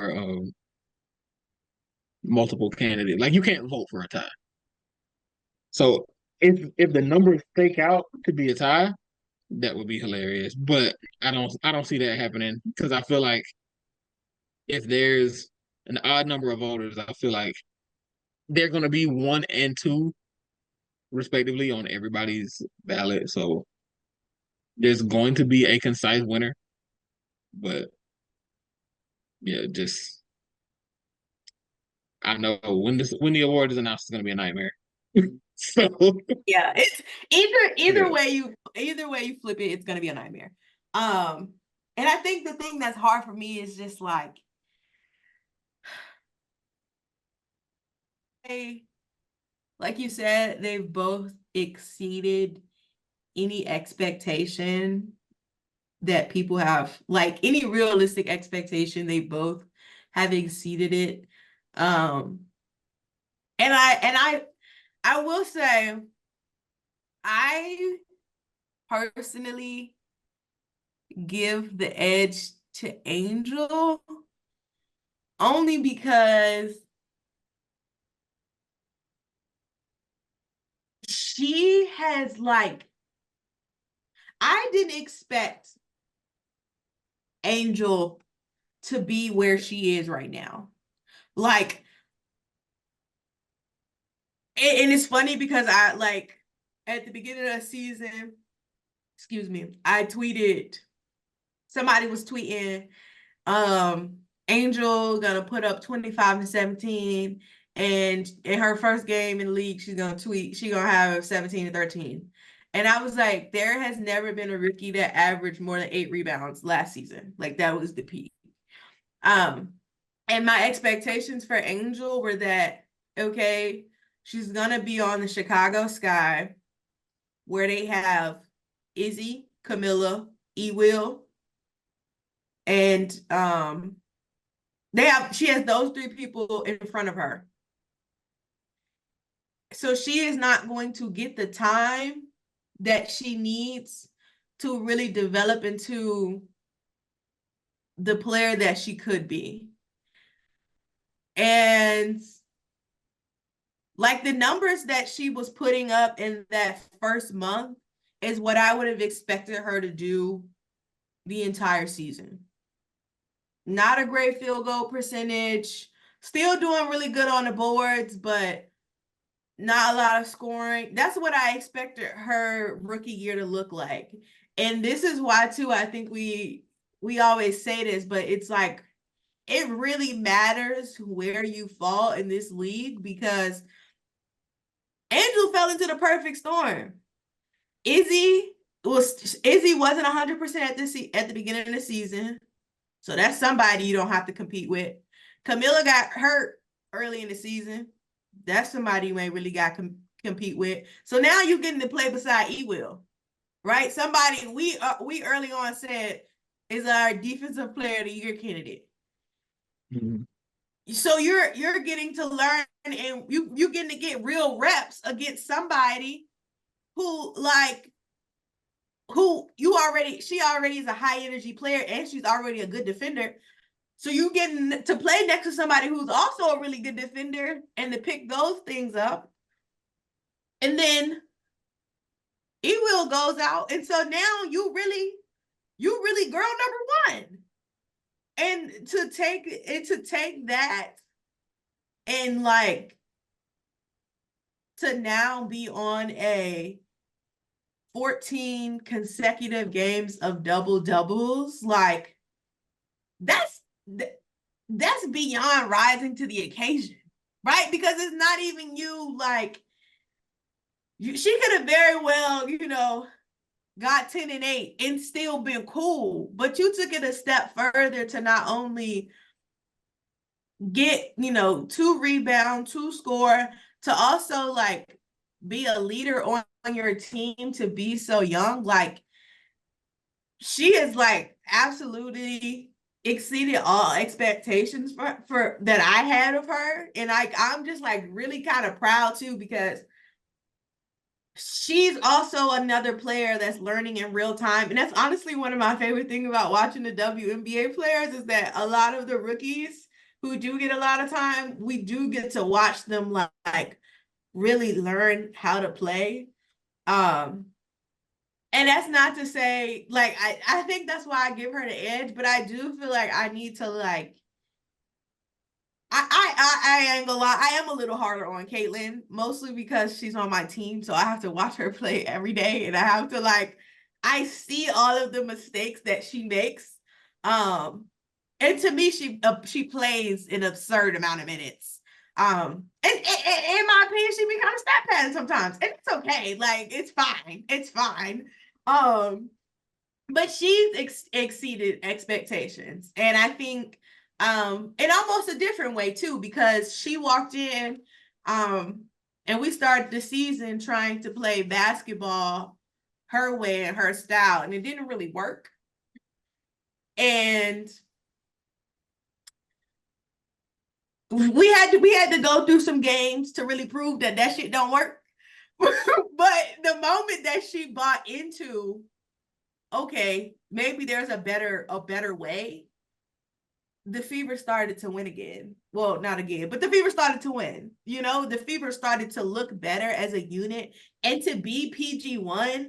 multiple candidates. Like you can't vote for a tie. So if the numbers fake out to be a tie, that would be hilarious. But I don't see that happening because I feel like if there's an odd number of voters, I feel like they're gonna be one and two respectively on everybody's ballot. So there's going to be a concise winner. But yeah, just I know when the award is announced, it's gonna be a nightmare. So Yeah, it's yeah. either way you flip it, it's gonna be a nightmare. And I think the thing that's hard for me is just like you said, they've both exceeded any expectation that people have, like any realistic expectation, they both have exceeded it. And I will say, I personally give the edge to Angel only because she has I didn't expect Angel to be where she is right now. Like, and it's funny because I at the beginning of the season, excuse me, I tweeted, somebody was tweeting, Angel gonna put up 25-17, and in her first game in the league, she's gonna have 17-13. And I was like, there has never been a rookie that averaged more than 8 rebounds last season. Like that was the peak. And my expectations for Angel were that, okay, she's gonna be on the Chicago Sky where they have Izzy, Camilla, E Will, and she has those three people in front of her. So she is not going to get the time that she needs to really develop into the player that she could be. And like the numbers that she was putting up in that first month is what I would have expected her to do the entire season. Not a great field goal percentage, still doing really good on the boards, but not a lot of scoring. That's what I expected her rookie year to look like. And this is why too, I think we always say this, but it's like it really matters where you fall in this league because Andrew fell into the perfect storm. Izzy wasn't 100% at the beginning of the season. So that's somebody you don't have to compete with. Camilla got hurt early in the season. That's somebody you ain't really got compete with. So now you're getting to play beside E Will, right? Somebody we early on said is our defensive player of the year candidate. Mm-hmm. So you're getting to learn and you getting to get real reps against somebody who she already is a high energy player and she's already a good defender. So you getting to play next to somebody who's also a really good defender and to pick those things up. And then E Will goes out. And so now you really girl number one. And to take that and to now be on a 14 consecutive games of double doubles, that's beyond rising to the occasion, right? Because it's not even she could have very well, got 10 and 8 and still been cool, but you took it a step further to not only get 2 rebound, 2 score, to also be a leader on your team, to be so young. She is absolutely exceeded all expectations for that I had of her. And I'm just like really kind of proud too, because she's also another player that's learning in real time. And that's honestly one of my favorite things about watching the WNBA players, is that a lot of the rookies who do get a lot of time, we do get to watch them like really learn how to play. Um, and that's not to say, like, I think that's why I give her the edge, but I do feel like I need to like I ain't gonna lie, I am a little harder on Caitlin, mostly because she's on my team, so I have to watch her play every day, and I have to like I see all of the mistakes that she makes. And to me, she plays an absurd amount of minutes. And in my opinion, she be kind of stat padding sometimes, and it's okay. Like it's fine, it's fine. Um, but she's exceeded expectations, and I think in almost a different way too, because she walked in and we started the season trying to play basketball her way and her style, and it didn't really work. And we had to go through some games to really prove that shit don't work. But the moment that she bought into, okay, maybe there's a better way, the Fever started to win again. Well, not again, but the Fever started to win. You know, the Fever started to look better as a unit, and to be PG1,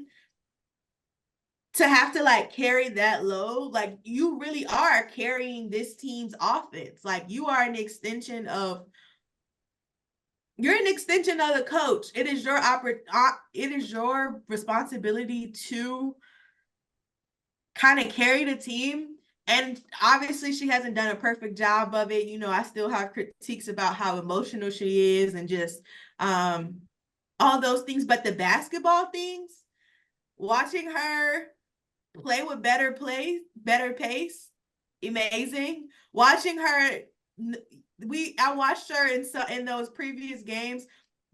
to have to like carry that load, like you really are carrying this team's offense. Like you are an extension of you're an extension of the coach. It is your responsibility to kind of carry the team. And obviously she hasn't done a perfect job of it. You know, I still have critiques about how emotional she is and just all those things. But the basketball things, watching her play with better pace, amazing. Watching her, I watched her in those previous games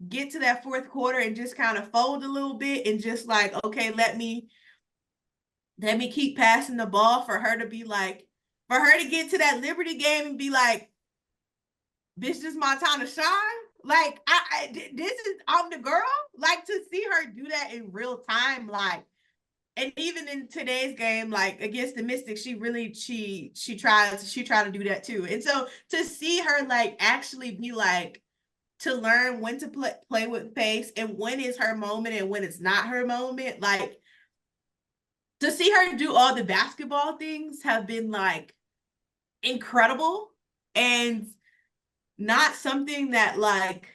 get to that fourth quarter and just kind of fold a little bit and just like, okay, let me keep passing the ball, for her to be like, for her to get to that Liberty game and be like, bitch, this is my time to shine. Like, I'm the girl. Like, to see her do that in real time, like, and even in today's game, like against the Mystics, she tried to do that too. And so to see her like actually be like, to learn when to play with pace and when is her moment and when it's not her moment, like to see her do all the basketball things have been like incredible, and not something that like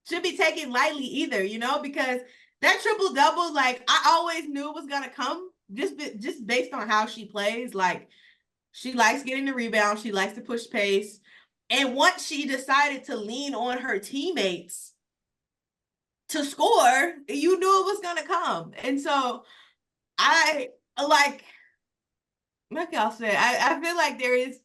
should be taken lightly either, you know, because that triple double, like I always knew it was gonna come, just based on how she plays. Like she likes getting the rebound, she likes to push pace, and once she decided to lean on her teammates to score, you knew it was gonna come. And so I like y'all said, I feel like there is,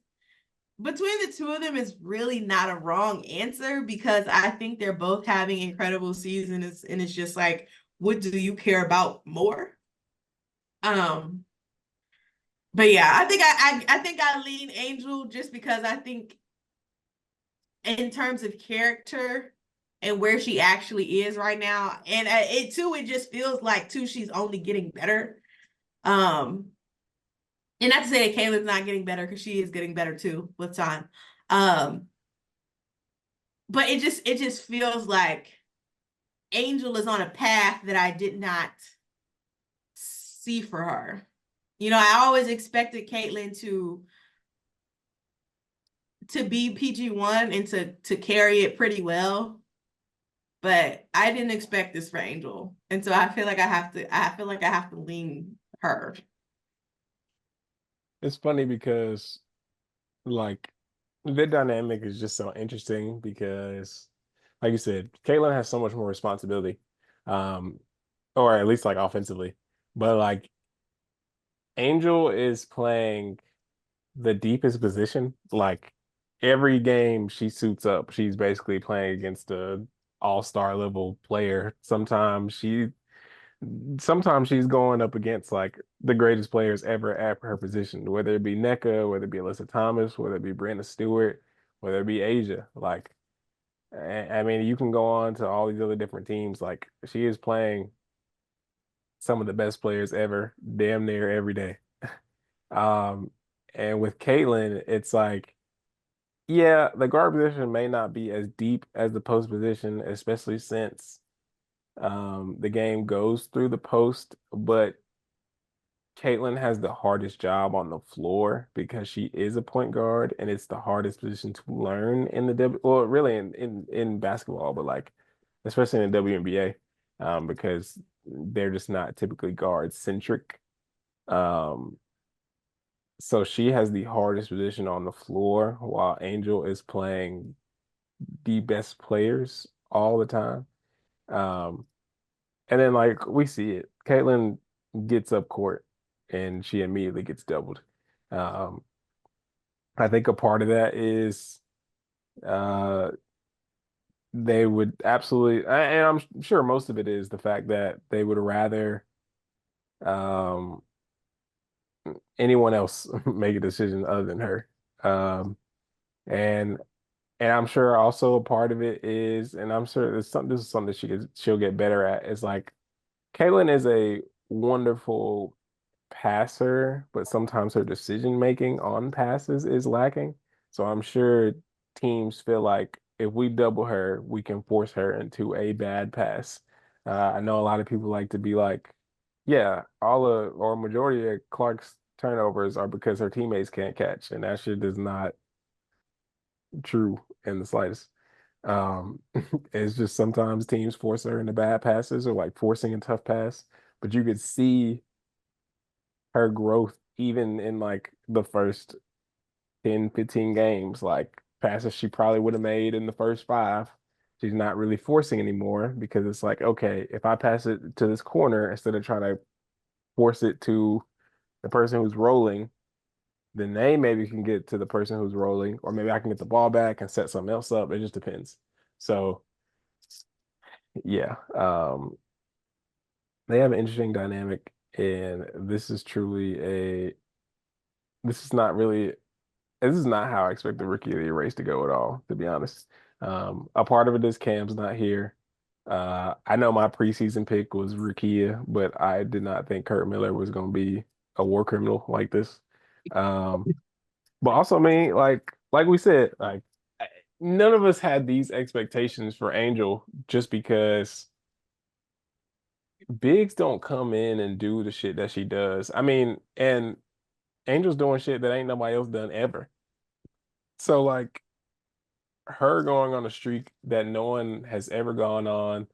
between the two of them, is really not a wrong answer, because I think they're both having incredible seasons, and it's just like, what do you care about more? Um, but yeah, I think I lean Angel, just because I think in terms of character and where she actually is right now, and it just feels like too she's only getting better. Um, and not to say that Kayla's not getting better, because she is getting better too with time. Um, but it just feels like Angel is on a path that I did not see for her. You know, I always expected Caitlin to be PG1 and to carry it pretty well, but I didn't expect this for Angel. And so I feel like I have to lean her. It's funny because like the dynamic is just so interesting because, like you said, Caitlin has so much more responsibility, um, or at least like offensively. But like Angel is playing the deepest position. Like every game she suits up, she's basically playing against a all-star level player. Sometimes she sometimes she's going up against like the greatest players ever at her position, whether it be NECA, whether it be Alyssa Thomas, whether it be Brandon Stewart, whether it be Asia. Like, I mean, you can go on to all these other different teams. Like, she is playing some of the best players ever, damn near every day. Um, and with Caitlin, it's like, yeah, the guard position may not be as deep as the post position, especially since the game goes through the post, but Caitlin has the hardest job on the floor because she is a point guard and it's the hardest position to learn in the well, really in basketball, but like especially in the WNBA, because they're just not typically guard centric. Um, so she has the hardest position on the floor while Angel is playing the best players all the time. Um, And then like we see it, Caitlin gets up court and she immediately gets doubled. Um, I think a part of that is uh, they would absolutely, and I'm sure most of it is the fact that they would rather um, anyone else make a decision other than her. Um, and and I'm sure also a part of it is, and I'm sure this is something she'll get better at. Is like Caitlin is a wonderful passer, but sometimes her decision making on passes is lacking. So I'm sure teams feel like if we double her, we can force her into a bad pass. I know a lot of people like to be like, yeah, all of or majority of Clark's turnovers are because her teammates can't catch, and that shit is not true in the slightest. Um, it's just sometimes teams force her into bad passes or like forcing a tough pass, but you could see her growth even in like the first 10, 15 games, like passes she probably would have made in the first five. She's not really forcing anymore because it's like, okay, if I pass it to this corner instead of trying to force it to the person who's rolling, then they maybe can get to the person who's rolling, or maybe I can get the ball back and set something else up. It just depends. So yeah, they have an interesting dynamic, and this is not really this is not how I expect the rookie of the year race to go at all, to be honest. A part of it is Cam's not here. I know my preseason pick was Rukia, but I did not think Kurt Miller was going to be a war criminal like this. Um, but also, I mean, like we said, like none of us had these expectations for Angel just because bigs don't come in and do the shit that she does. I mean, and Angel's doing shit that ain't nobody else done ever. So like her going on a streak that no one has ever gone on,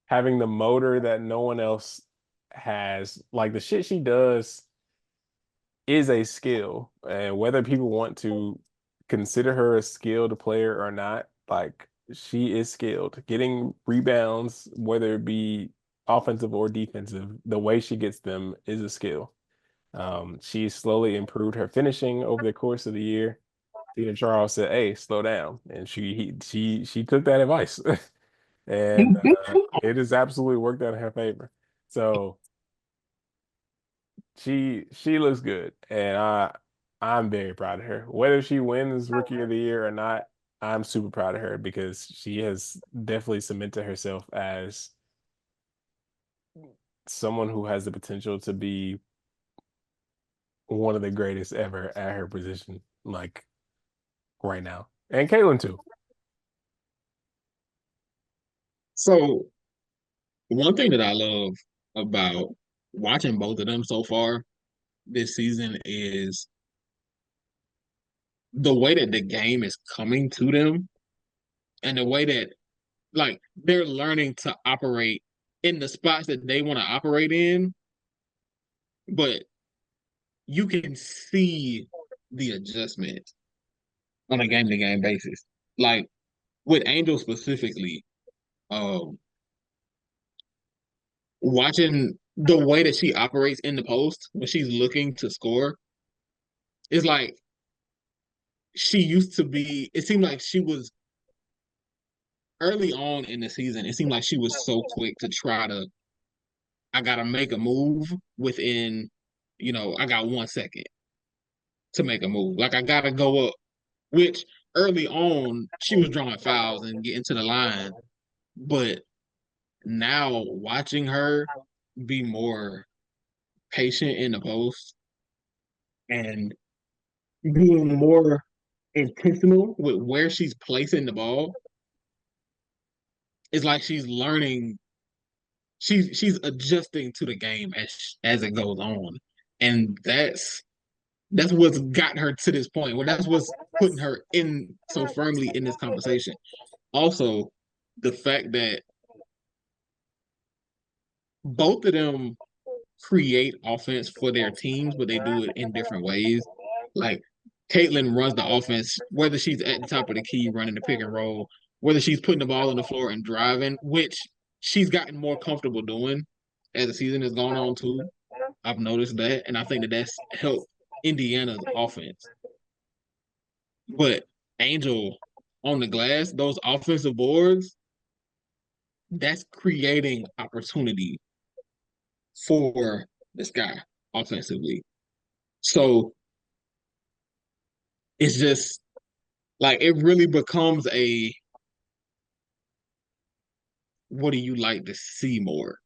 having the motor that no one else has, like the shit she does is a skill. And whether people want to consider her a skilled player or not, like she is skilled. Getting rebounds, whether it be offensive or defensive, the way she gets them is a skill. She slowly improved her finishing over the course of the year. Tina Charles said, "Hey, slow down," and she took that advice, and it has absolutely worked out in her favor. So she looks good, and I'm very proud of her. Whether she wins Rookie of the Year or not, I'm super proud of her because she has definitely cemented herself as someone who has the potential to be one of the greatest ever at her position, like right now, and Caitlin too. So one thing that I love about watching both of them so far this season is the way that the game is coming to them and the way that like they're learning to operate in the spots that they want to operate in, but you can see the adjustment on a game to game basis. Like with Angel specifically, um, watching the way that she operates in the post when she's looking to score is like she used to be. It seemed like she was early on in the season. It seemed like she was so quick to try to I gotta make a move within, I got 1 second to make a move. Like I gotta go up, which early on she was drawing fouls and getting to the line, but now watching her be more patient in the post and being more intentional with where she's placing the ball, it's like she's learning, she's adjusting to the game as it goes on. And that's what's gotten her to this point. Well, that's what's putting her in so firmly in this conversation. Also, the fact that both of them create offense for their teams, but they do it in different ways. Like Caitlin runs the offense, whether she's at the top of the key running the pick and roll, whether she's putting the ball on the floor and driving, which she's gotten more comfortable doing as the season has gone on too. I've noticed that, and I think that that's helped Indiana's offense. But Angel on the glass, those offensive boards, that's creating opportunity for this guy offensively. So it's just like it really becomes a what do you like to see more?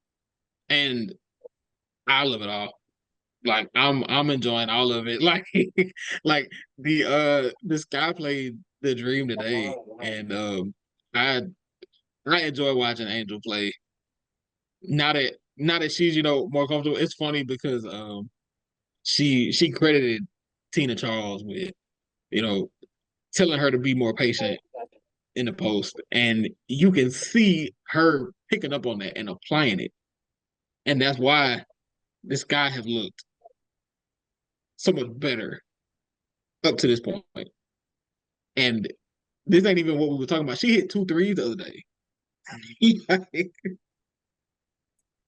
And I love it all. Like I'm enjoying all of it. Like like this guy played the dream today and I I enjoy watching Angel play. Now that she's, more comfortable, it's funny because she credited Tina Charles with, you know, telling her to be more patient in the post. And you can see her picking up on that and applying it. And that's why this guy has looked so much better up to this point. And this ain't even what we were talking about. She hit 2 threes the other day.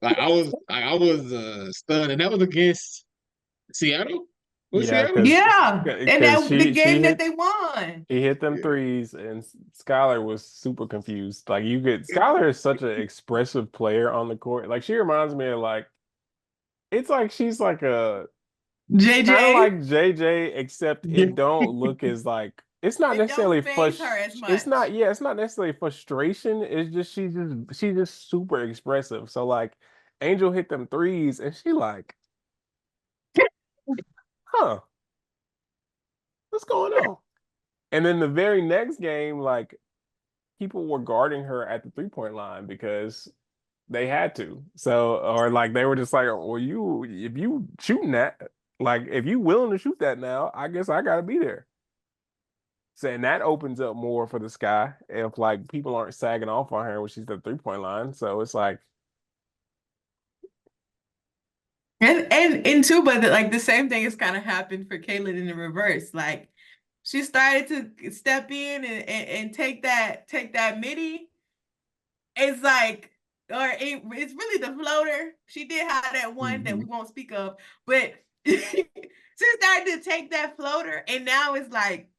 I was stunned, and that was against Seattle. Was Yeah, Seattle? Yeah, and because that the she game that hit they won. he hit them Yeah. threes, and Skylar was super confused. Like Skylar is such an expressive player on the court. Like she reminds me of like it's like she's like a kind of JJ, like JJ, except Yeah. it don't look as like it's not it don't necessarily phase her as it's much. not yeah, it's not necessarily frustration. It's just she's just super expressive. So like Angel hit them threes and she like, huh, what's going on? And then the very next game, like people were guarding her at the 3-point line because they had to. So, or like they were just like, well, if you shooting that, like if you willing to shoot that now, I guess I gotta be there. So, and that opens up more for the sky if like people aren't sagging off on her when she's at the 3-point line. So it's like, And too, but like the same thing has kind of happened for Caitlyn in the reverse. Like she started to step in and take that midi. It's like, it's really the floater. She did have that one that we Mhm. won't speak of, but she started to take that floater, and now it's like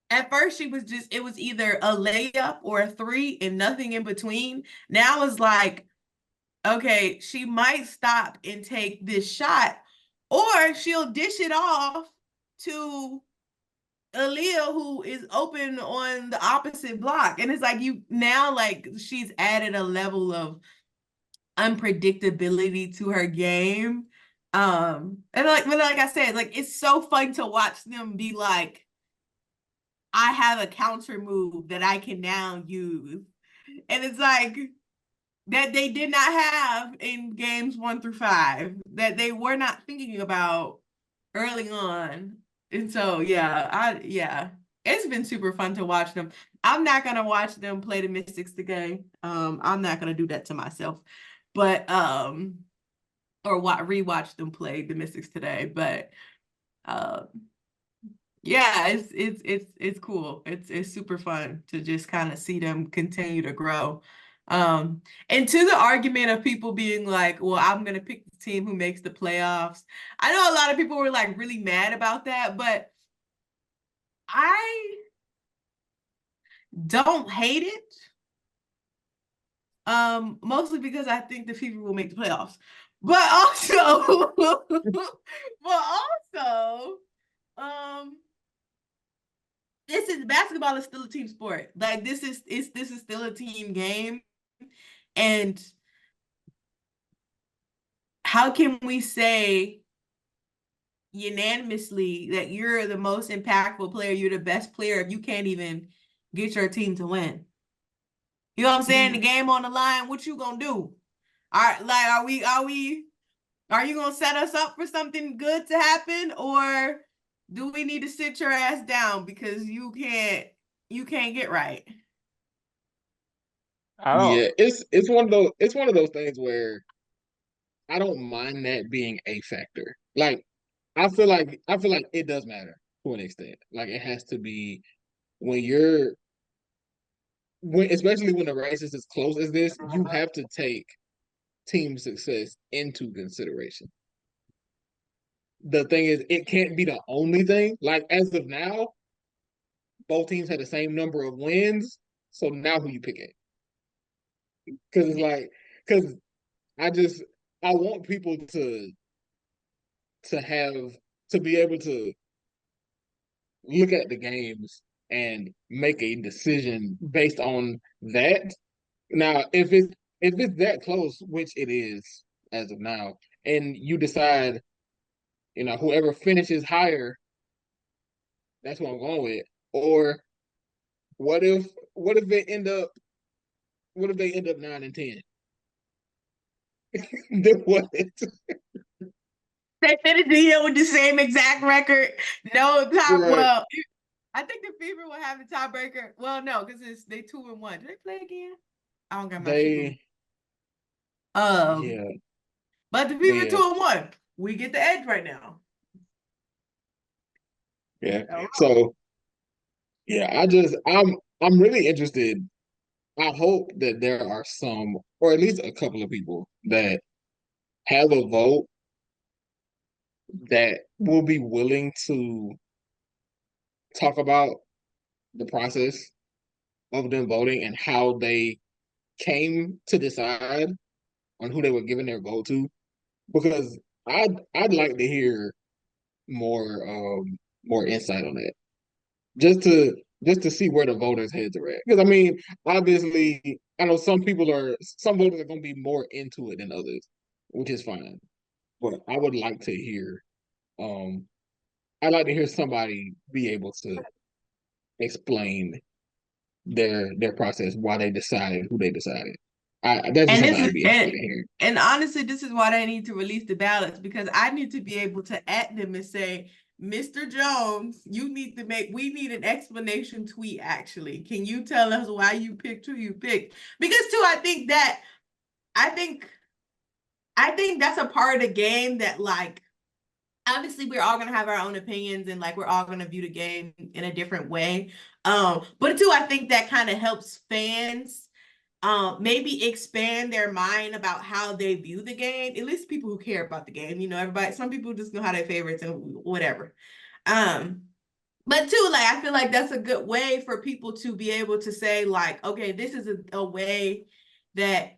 at first it was either a layup or a three and nothing in between. Now it's like, okay, she might stop and take this shot, or she'll dish it off to Aaliyah, who is open on the opposite block. And it's like you now, like, she's added a level of unpredictability to her game. And like I said, like it's so fun to watch them be like, I have a counter move that I can now use. And it's like that they did not have in games 1 through 5, that they were not thinking about early on. And so yeah, it's been super fun to watch them. I'm not gonna watch them play the Mystics today. I'm not gonna do that to myself, but or rewatch them play the Mystics today. But uh, yeah, it's cool. It's super fun to just kind of see them continue to grow. And to the argument of people being like, well, I'm gonna pick the team who makes the playoffs. I know a lot of people were like really mad about that, but I don't hate it. Mostly because I think the Fever will make the playoffs. But also, um, this is basketball is still a team sport. Like this is still a team game. And how can we say unanimously that you're the most impactful player, you're the best player if you can't even get your team to win? You know what I'm saying? The game on the line, what you gonna do? All right, like are you gonna set us up for something good to happen, or do we need to sit your ass down because you can't get right? I don't. Yeah, it's one of those things where I don't mind that being a factor. Like I feel like it does matter to an extent. Like it has to be when you're when especially when the race is as close as this, you have to take team success into consideration. The thing is, it can't be the only thing. Like as of now, both teams had the same number of wins. So now who you picking? Because it's like, because I just I want people to have to be able to look at the games and make a decision based on that. Now, if it's that close, which it is as of now, and you decide, whoever finishes higher, that's what I'm going with. Or what if what if they end up what if they end up 9-10? Then what? They finished the year with the same exact record. No top. Right. Well, I think the Fever will have the tiebreaker. Well, no, because it's they 2-1. Do they play again? I don't got my Fever. They Um, yeah, but the but Fever yeah, 2-1. We get the edge right now. yeah. All So yeah, I'm really interested. I hope that there are some, or at least a couple of people that have a vote that will be willing to talk about the process of them voting and how they came to decide on who they were giving their vote to. Because I'd like to hear more insight on that. Just to see where the voters' heads are at. Because I mean, obviously, I know some voters are going to be more into it than others, which is fine. But I would like to hear, um, I'd like to hear somebody be able to explain their process, why they decided who they decided. That's just And something this I'd is be interested in hearing. and honestly, this is why they need to release the ballots because I need to be able to at them and say, Mr. Jones, we need an explanation tweet actually. Can you tell us why you picked who you picked? Because too, I think I think that's a part of the game that like obviously we're all gonna have our own opinions and like we're all gonna view the game in a different way. But too, I think that kind of helps fans maybe expand their mind about how they view the game. At least people who care about the game. You know, everybody. Some people just know how their favorites and whatever. Um, but too, like I feel like that's a good way for people to be able to say, like, okay, this is a way that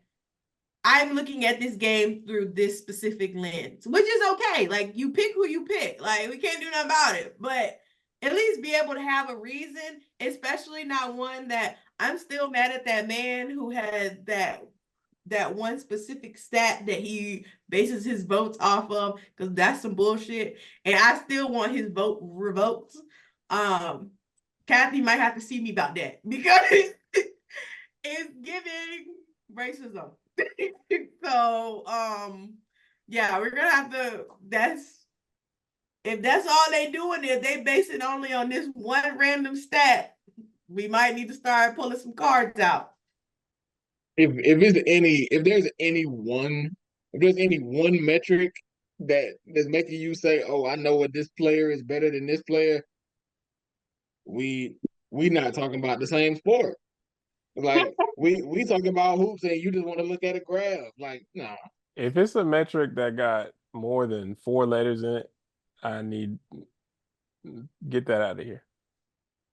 I'm looking at this game through this specific lens, which is okay. Like you pick who you pick. Like we can't do nothing about it. But at least be able to have a reason, especially not one that I'm still mad at that man who had that one specific stat that he bases his votes off of, because that's some bullshit. And I still want his vote revoked. Um, Kathy might have to see me about that because it's giving racism. So yeah, we're gonna have to that's if that's all they doing, if they base it only on this one random stat, we might need to start pulling some cards out. If there's any one metric that's making you say, "Oh, I know what this player is better than this player," we we not talking about the same sport. Like we talking about hoops, and you just want to look at a graph. Like, nah, If it's a metric that got more than four letters in it, I need get that out of here.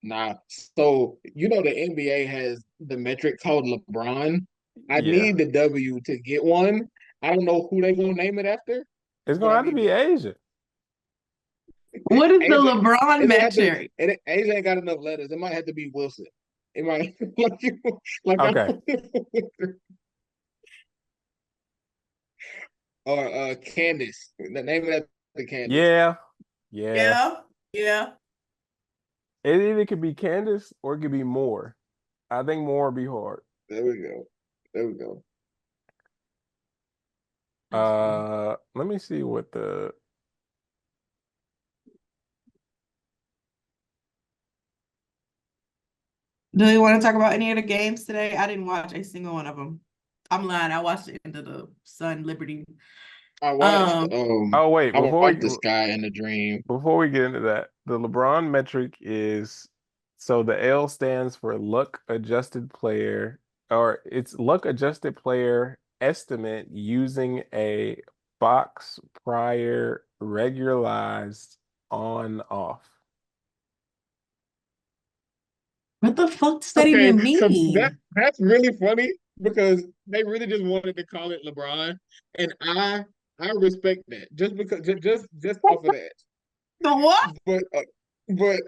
nah. So the NBA has the metric called LeBron. I Yeah, need the W to get one. I don't know who they gonna name it after, it's but gonna I have to need be it. Asia. What is the Asia, LeBron it's gonna have to. metric? Asia ain't got enough letters. It might have to be Wilson. It might like Okay. or Candace. The name of that the Candace. Yeah. Yeah. Yeah, yeah. It either could be Candace or it could be more. I think more would be hard. There we go. There we go. Let me see what the Do you want to talk about any of the games today? I didn't watch a single one of them. I'm lying. I watched the end of the Sun Liberty. I watched Um, Oh wait, I watched the Sky and the Dream. before we get into that, the LeBron metric is so the L stands for luck adjusted player, or it's luck adjusted player estimate using a box prior regularized on off. what the fuck does that Okay, even so that mean? that's really funny because they really just wanted to call it LeBron, and I respect that just because just off of that. The what? But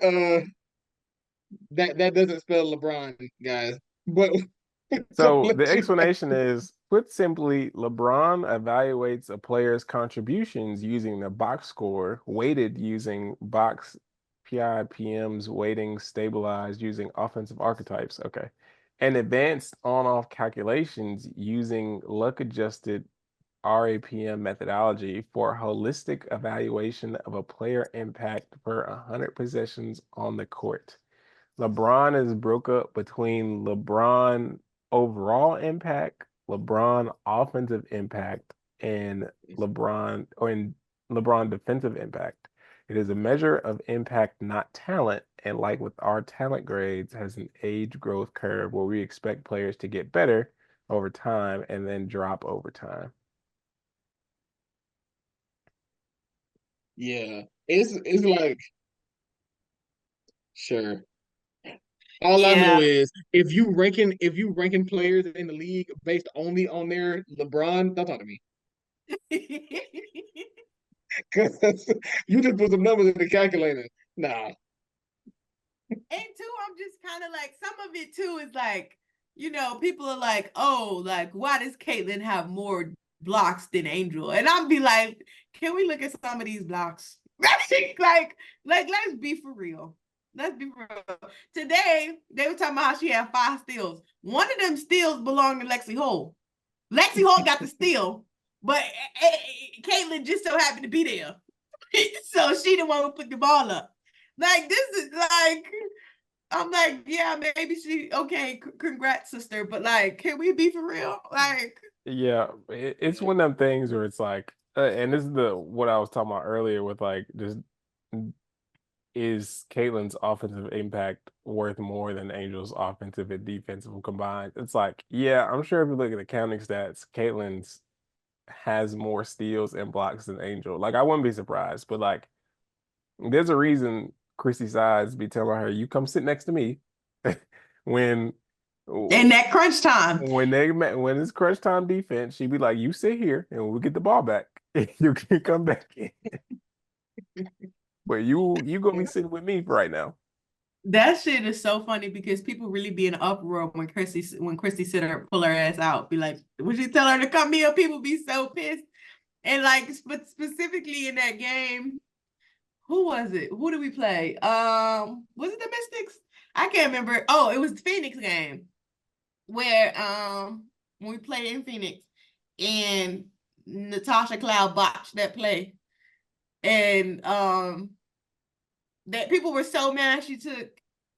that doesn't spell LeBron, guys. But so So the let you explanation is, put simply, LeBron evaluates a player's contributions using the box score, weighted using box PIPMs, weighting stabilized using offensive archetypes. Okay. And advanced on-off calculations using luck-adjusted RAPM methodology for holistic evaluation of a player impact per 100 possessions on the court. LeBron is broke up between LeBron overall impact, LeBron offensive impact, and LeBron defensive impact. It is a measure of impact, not talent, and like with our talent grades, has an age growth curve where we expect players to get better over time and then drop over time. yeah. It's like sure. All I know Yeah. is if you ranking players in the league based only on their LeBron, don't talk to me. Because you just put some numbers in the calculator. Nah. And two, I'm just kind of like, some of it too is like, people are like, oh, like, why does Caitlyn have more blocks than Angel? And I'll be like, can we look at some of these blocks? Let's be for real. Let's be for real. Today, they were talking about how she had 5 steals. One of them steals belonged to Lexi Hole. Lexi Hole got the steal, but Caitlyn just so happened to be there. So she the one who put the ball up. Like, this is like, I'm like, yeah, maybe she okay. Congrats, sister. But like, can we be for real? Like, Yeah, it's one of them things where it's like, and this is the what I was talking about earlier with like just is Caitlin's offensive impact worth more than Angel's offensive and defensive combined? It's like, yeah, I'm sure if you look at the counting stats, Caitlin's has more steals and blocks than Angel. Like, I wouldn't be surprised, but like, there's a reason Chrissy Sides be telling her, "You come sit next to me," when in that crunch time. when it's crunch time defense, she'd be like, "You sit here, and we'll get the ball back. You can come back in, but you gonna be sitting with me for right now." That shit is so funny because people really be in uproar when Chrissy sit her pull her ass out. Be like, would you tell her to come here? People be so pissed. And like specifically in that game, who was it? Who did we play? Was it the Mystics? I can't remember. Oh, it was the Phoenix game where when we played in Phoenix and Natasha Cloud botched that play. And that people were so mad she took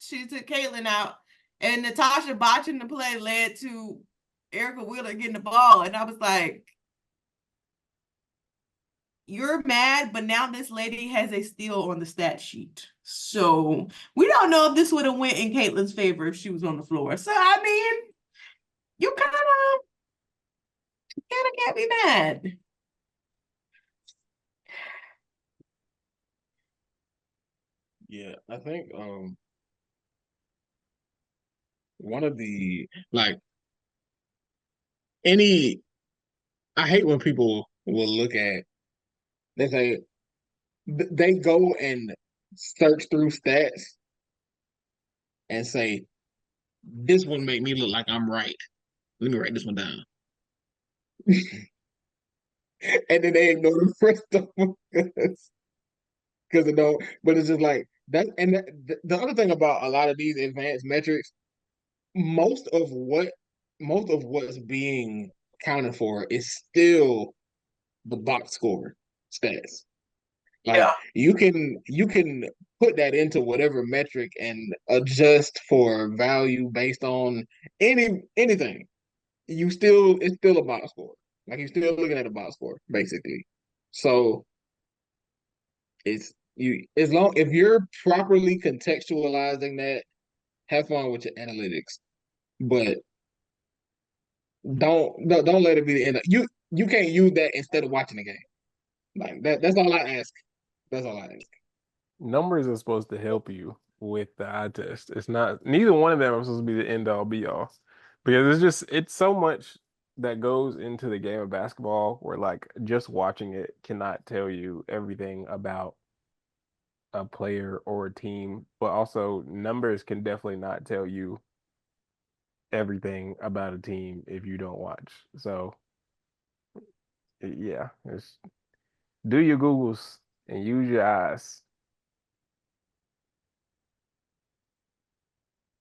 Caitlyn out. And Natasha botching the play led to Erica Wheeler getting the ball. And I was like, you're mad, but now this lady has a steal on the stat sheet. So we don't know if this would have went in Caitlyn's favor if she was on the floor. So I mean, you kind of can't be mad. Yeah, I think one of the like any I hate when people will look at they say they go and search through stats and say this one make me look like I'm right. Let me write this one down. And then they ignore the rest of them because it don't. But it's just like that. And the other thing about a lot of these advanced metrics, most of what most of what's being counted for is still the box score stats. Like Yeah. you can put that into whatever metric and adjust for value based on anything. It's still a box score. Like you're still looking at a box score, basically. So it's you as long if you're properly contextualizing that, have fun with your analytics. But don't let it be the end. You can't use that instead of watching the game. Like that's all I ask. That's all I ask. Numbers are supposed to help you with the eye test. It's not neither one of them are supposed to be the end all be all. Because it's so much that goes into the game of basketball where like just watching it cannot tell you everything about a player or a team, but also numbers can definitely not tell you everything about a team if you don't watch. So yeah, it's do your Googles and use your eyes.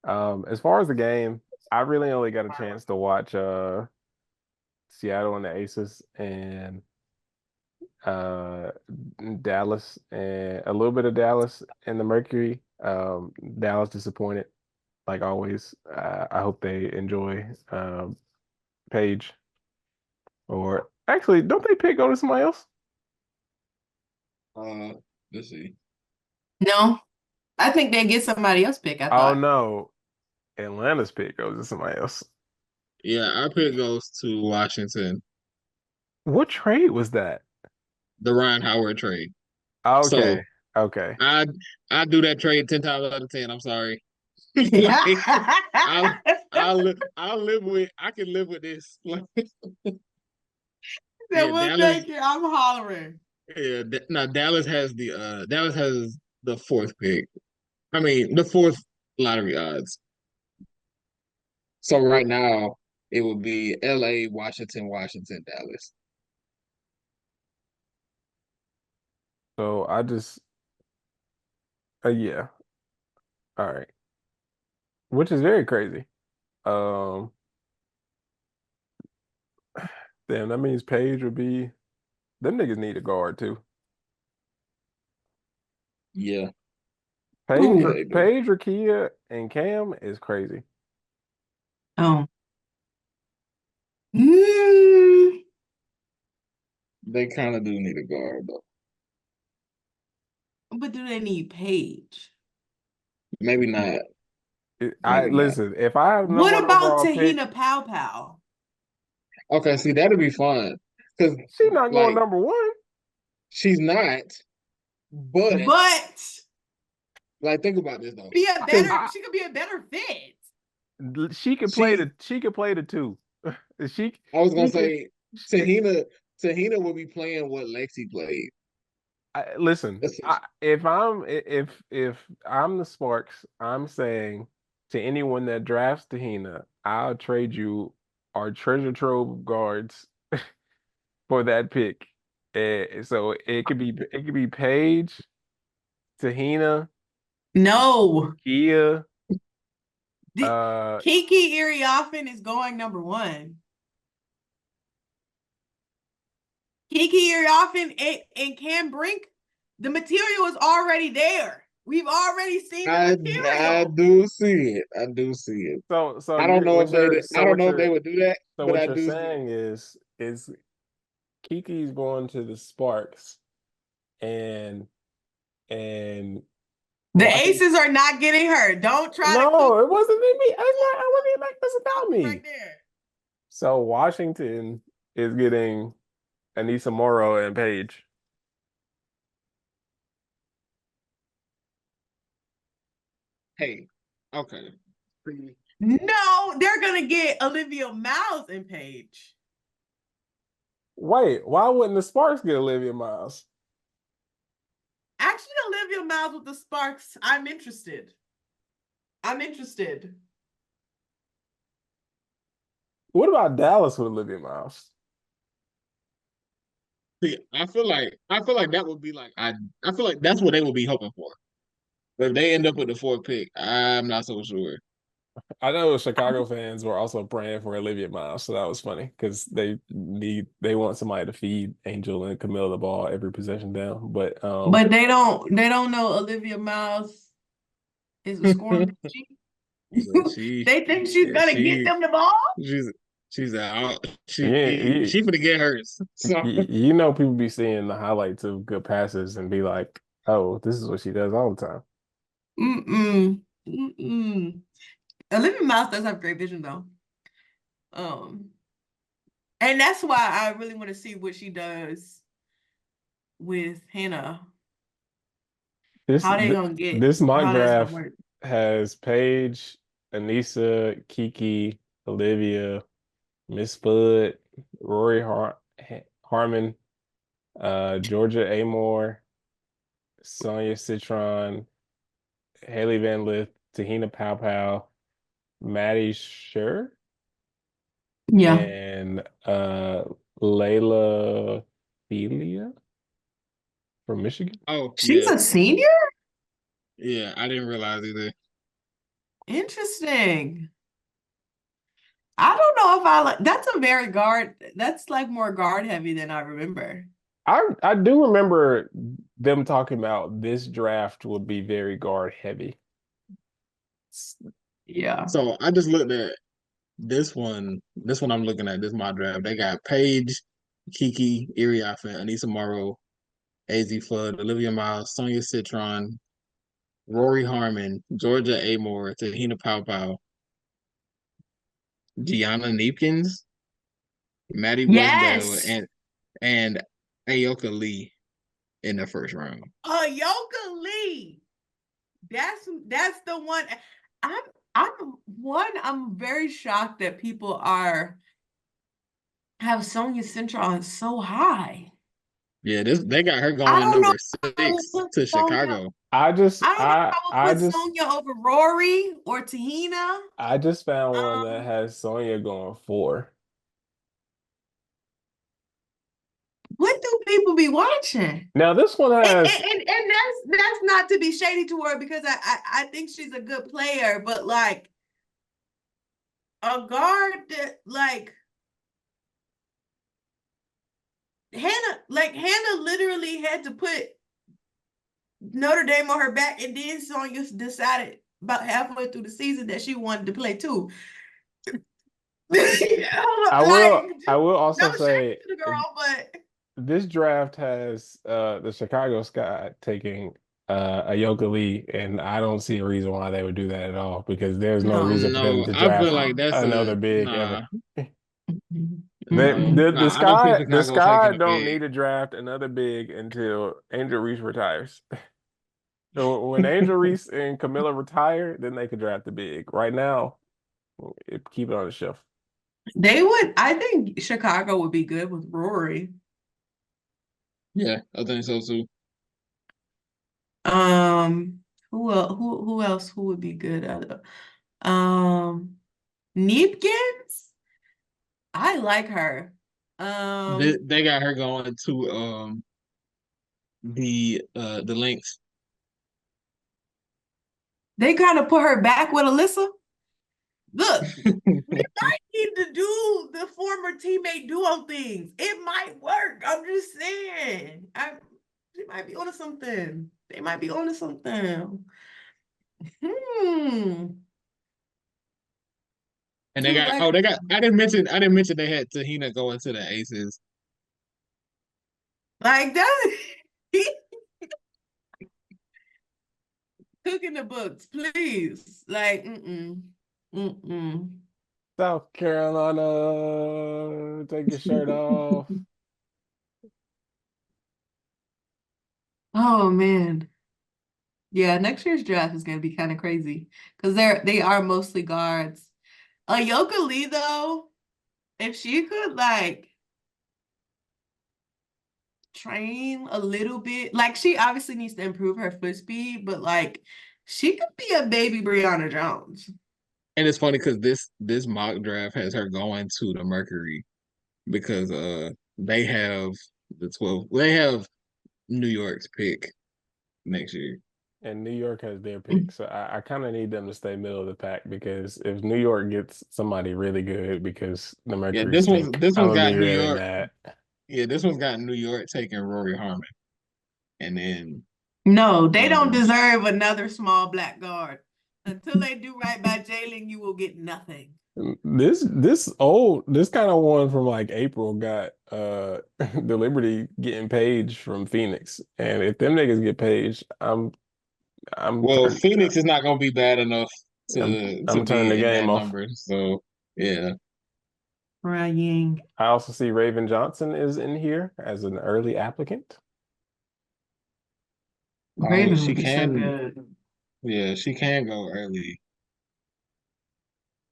As far as the game, I really only got a chance to watch Seattle and the Aces and uh Dallas and a little bit of Dallas and the Mercury. Dallas disappointed, like always. I hope they enjoy Page. Or actually, don't they pick go to somebody else? Uh, let's see. No, I think they get somebody else pick. I Oh thought. no, Atlanta's pick goes to somebody else. Yeah, our pick goes to Washington, What trade was that? the Ryan Howard trade. Okay, So okay. I I do that trade 10 times out of 10. I'm sorry. Yeah. Like I'll I'll live with I can live with this. Like Said, yeah, well, Dallas. thank you. I'm hollering. Yeah, now Dallas has the fourth pick. I mean the fourth lottery odds. So right now it would be LA, Washington, Washington, Dallas. So I just yeah, all right. Which is very crazy. Um, damn, that means Page would be them niggas need a guard too. Yeah, yeah, Ooh. they do. Page, Rakia, and Cam is crazy. Oh. Mm. They kind of do need a guard though. But do they need Paige? Maybe not. I Maybe not. listen, if I have the number What one about overall pick, Tahina Pow Pow? Okay, see, that'd be fun. Because, she's not going like, number one. she's not, but, But like, think about this, though. be a Because better, she could be a better fit. she, She could play the two. She I was going she to could say, she, Tahina will be playing what Lexi played. listen. That's it. If I'm the Sparks, I'm saying to anyone that drafts Tahina, I'll trade you our treasure trove of guards for that pick. So it could be Paige, Tahina, No. Kia, The, uh, Kiki Iriafen is going number one. Kiki Iriafen and Cam Brink, the material is already there. We've already seen the I material. do see it. I do see it. so I don't you're know if what they you're I don't know if they would do that, so but what I you're do see it. saying is Kiki's going to the Sparks and and The Washington. Aces are not getting hurt. Don't try to cook No, it wasn't me. It's not. I wasn't even like this about right me. there. So Washington is getting Anissa Morrow and Page. Hey, okay. No, they're gonna get Olivia Miles and Paige. Wait, why wouldn't the Sparks get Olivia Miles? Actually, Olivia Miles with the Sparks. I'm interested. I'm interested. What about Dallas with Olivia Miles? See, I feel like that would be like I feel like that's what they would be hoping for. But if they end up with the fourth pick, I'm not so sure. I know Chicago fans were also praying for Olivia Miles, so that was funny because they want somebody to feed Angel and Camille the ball every possession down. But But they don't know Olivia Miles is a scoring machine. But she, They think she's yeah, gonna get them the ball. she's she's out. yeah, She finna get hers. So you know people be seeing the highlights of good passes and be like, oh, this is what she does all the time. Mm-mm. Mm-mm. Olivia Miles does have great vision though. Um, and that's why I really want to see what she does with Hannah. This How they th gonna get this mock how that's gonna draft work. has Paige, Anissa, Kiki, Olivia, Miss Spud, Harmon, Georgia Amore, Sonia Citron, Haley Van Lith, Tahina Pow, Maddie Sure, Yeah. and Layla Thelia from Michigan. oh She's yeah, a senior? yeah, I didn't realize either. Interesting. I don't know if I like that's a very guard, that's like more guard heavy than I remember. I do remember them talking about this draft would be very guard heavy. Yeah. So I just looked at this one. This one I'm looking at this my draft. They got Paige, Kiki, Iriafa, Anissa Morrow, AZ Flood, Olivia Miles, Sonia Citron, Rory Harmon, Georgia Amore, Tahina Pow, Gianna Neepkins, Maddie Westbell, Yes. and Ayoka Lee in the first round. Yoga Lee. That's the one. I'm I'm very shocked that people are have Sonia Central so high. Yeah, this they got her I going don't know number if I would six put to Sonia. Chicago. I don't know if I would I put just Sonia over Rory or Tahina. I just found one that Um, has Sonya going four. what do people be watching? Now this one has And that's not to be shady to her because I think she's a good player, but like a guard that Hannah literally had to put Notre Dame on her back, and then Sonya decided about halfway through the season that she wanted to play too. Like, I will no also shade say to the girl, but this draft has the Chicago Sky taking Ayoka Lee, and I don't see a reason why they would do that at all because there's no no. reason for them No, to I feel draft like that's another a big ever. nah, The nah. I don't think the Chicago Sky taking a don't big. need to draft another big until Angel Reese retires. So when Angel Reese and Camilla retire, then they could draft the big. Right now, keep it on the shelf. They would. I think Chicago would be good with Rory. Yeah, I think so too. Um, who else? Who would be good at it? Neepkins. I like her. They got her going to the links. They kind of put her back with Alyssa. Look, we might need to do the former teammate duo things. It might work. I'm just saying. They might be onto something. They might be onto something. Hmm. And they Too got like they got I didn't mention they had Tahina going to the Aces. that. Cooking the books, please. Like, mm-mm. Mm-mm. South Carolina, take your shirt off. Oh man. Yeah, next year's draft is gonna be kind of crazy because they are mostly guards. Yoka Lee though, if she could like train a little bit, like she obviously needs to improve her foot speed, but like she could be a baby Brianna Jones. And it's funny because this mock draft has her going to the Mercury because they have the 12. They have New York's pick next year. And New York has their pick. So I kind of need them to stay middle of the pack because if New York gets somebody really good because the Yeah, Mercury stink, this I'm one's gonna got be New really York. mad. Yeah, this one's got New York taking Rory Harmon, and then No, they don't um, deserve another small black guard. Until they do right by Jalen, you will get nothing. This kind of one from like April got the Liberty getting Page from Phoenix. And if them niggas get Page, I'm well, turn Phoenix is not going to be bad enough I'm to I'm turning the be in game that off. number. So yeah, Crying. I also see Raven Johnson is in here as an early applicant. Raven she would be so can. good. Yeah, she can go early.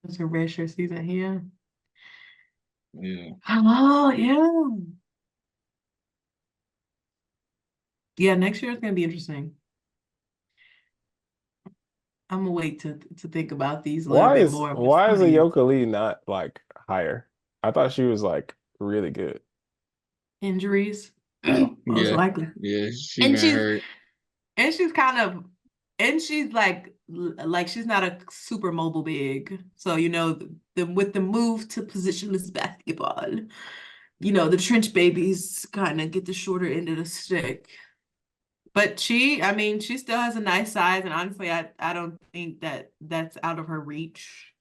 It's a redshirt season here. Yeah, Oh, yeah. Yeah, next year is gonna be interesting. I'm gonna wait to think about these a little bit more. But Why is a funny Yoko Lee not like higher? I thought she was like really good. injuries, most yeah, likely. yeah. She And been she's hurt. and she's kind of and she's like she's not a super mobile big. So the with the move to positionless basketball, the trench babies kind of get the shorter end of the stick. But I mean, she still has a nice size, and honestly, I don't think that that's out of her reach.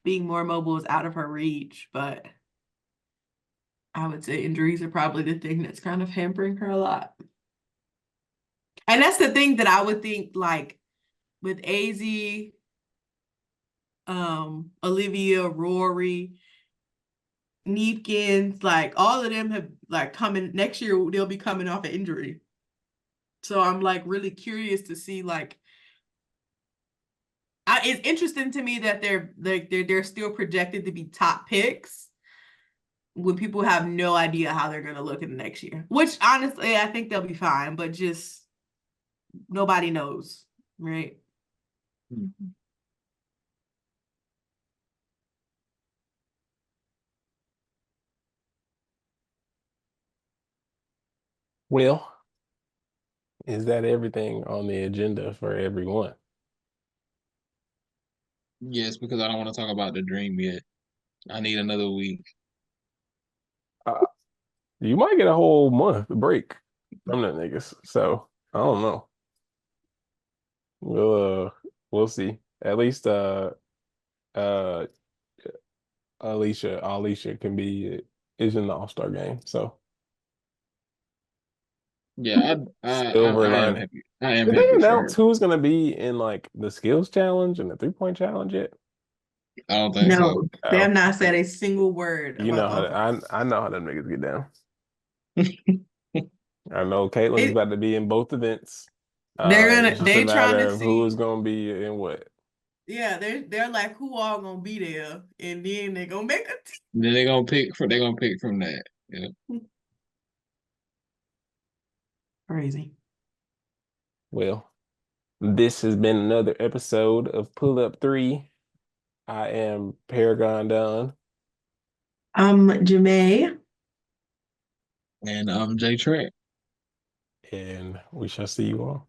Being more mobile is out of her reach, but I would say injuries are probably the thing that's kind of hampering her a lot. And that's the thing that I would think like with AZ, Olivia, Rory, Neepkins, like all of them have like coming next year, they'll be coming off an injury. So I'm like really curious to see like it's interesting to me that they're still projected to be top picks when people have no idea how they're gonna look in the next year. Which honestly, I think they'll be fine, but just nobody knows, right? Well, is that everything on the agenda for everyone? Yes, because I don't want to talk about the dream yet. I need another week. Uh, you might get a whole month break from the niggas. So I don't know. We'll see. At least uh Alicia can be is in the All-Star game. So Yeah, silver I am lining. happy. I am Did they happy for announce her. who's gonna be in like the skills challenge and the 3-point challenge yet? I don't think so. No, they have Oh, not said a single word you about know the how offense. I know how them niggas get down. I know Caitlin's They about to be in both events. they're gonna It's just a they trying matter to of who is see. gonna be in what. Yeah, they're like who all gonna be there, and then they're gonna make a Then they're gonna pick from that. Yeah. team. Crazy. Well, this has been another episode of Pull Up 3. I am Paragon Don, Jamae. And Jay Trent. and we shall see you all.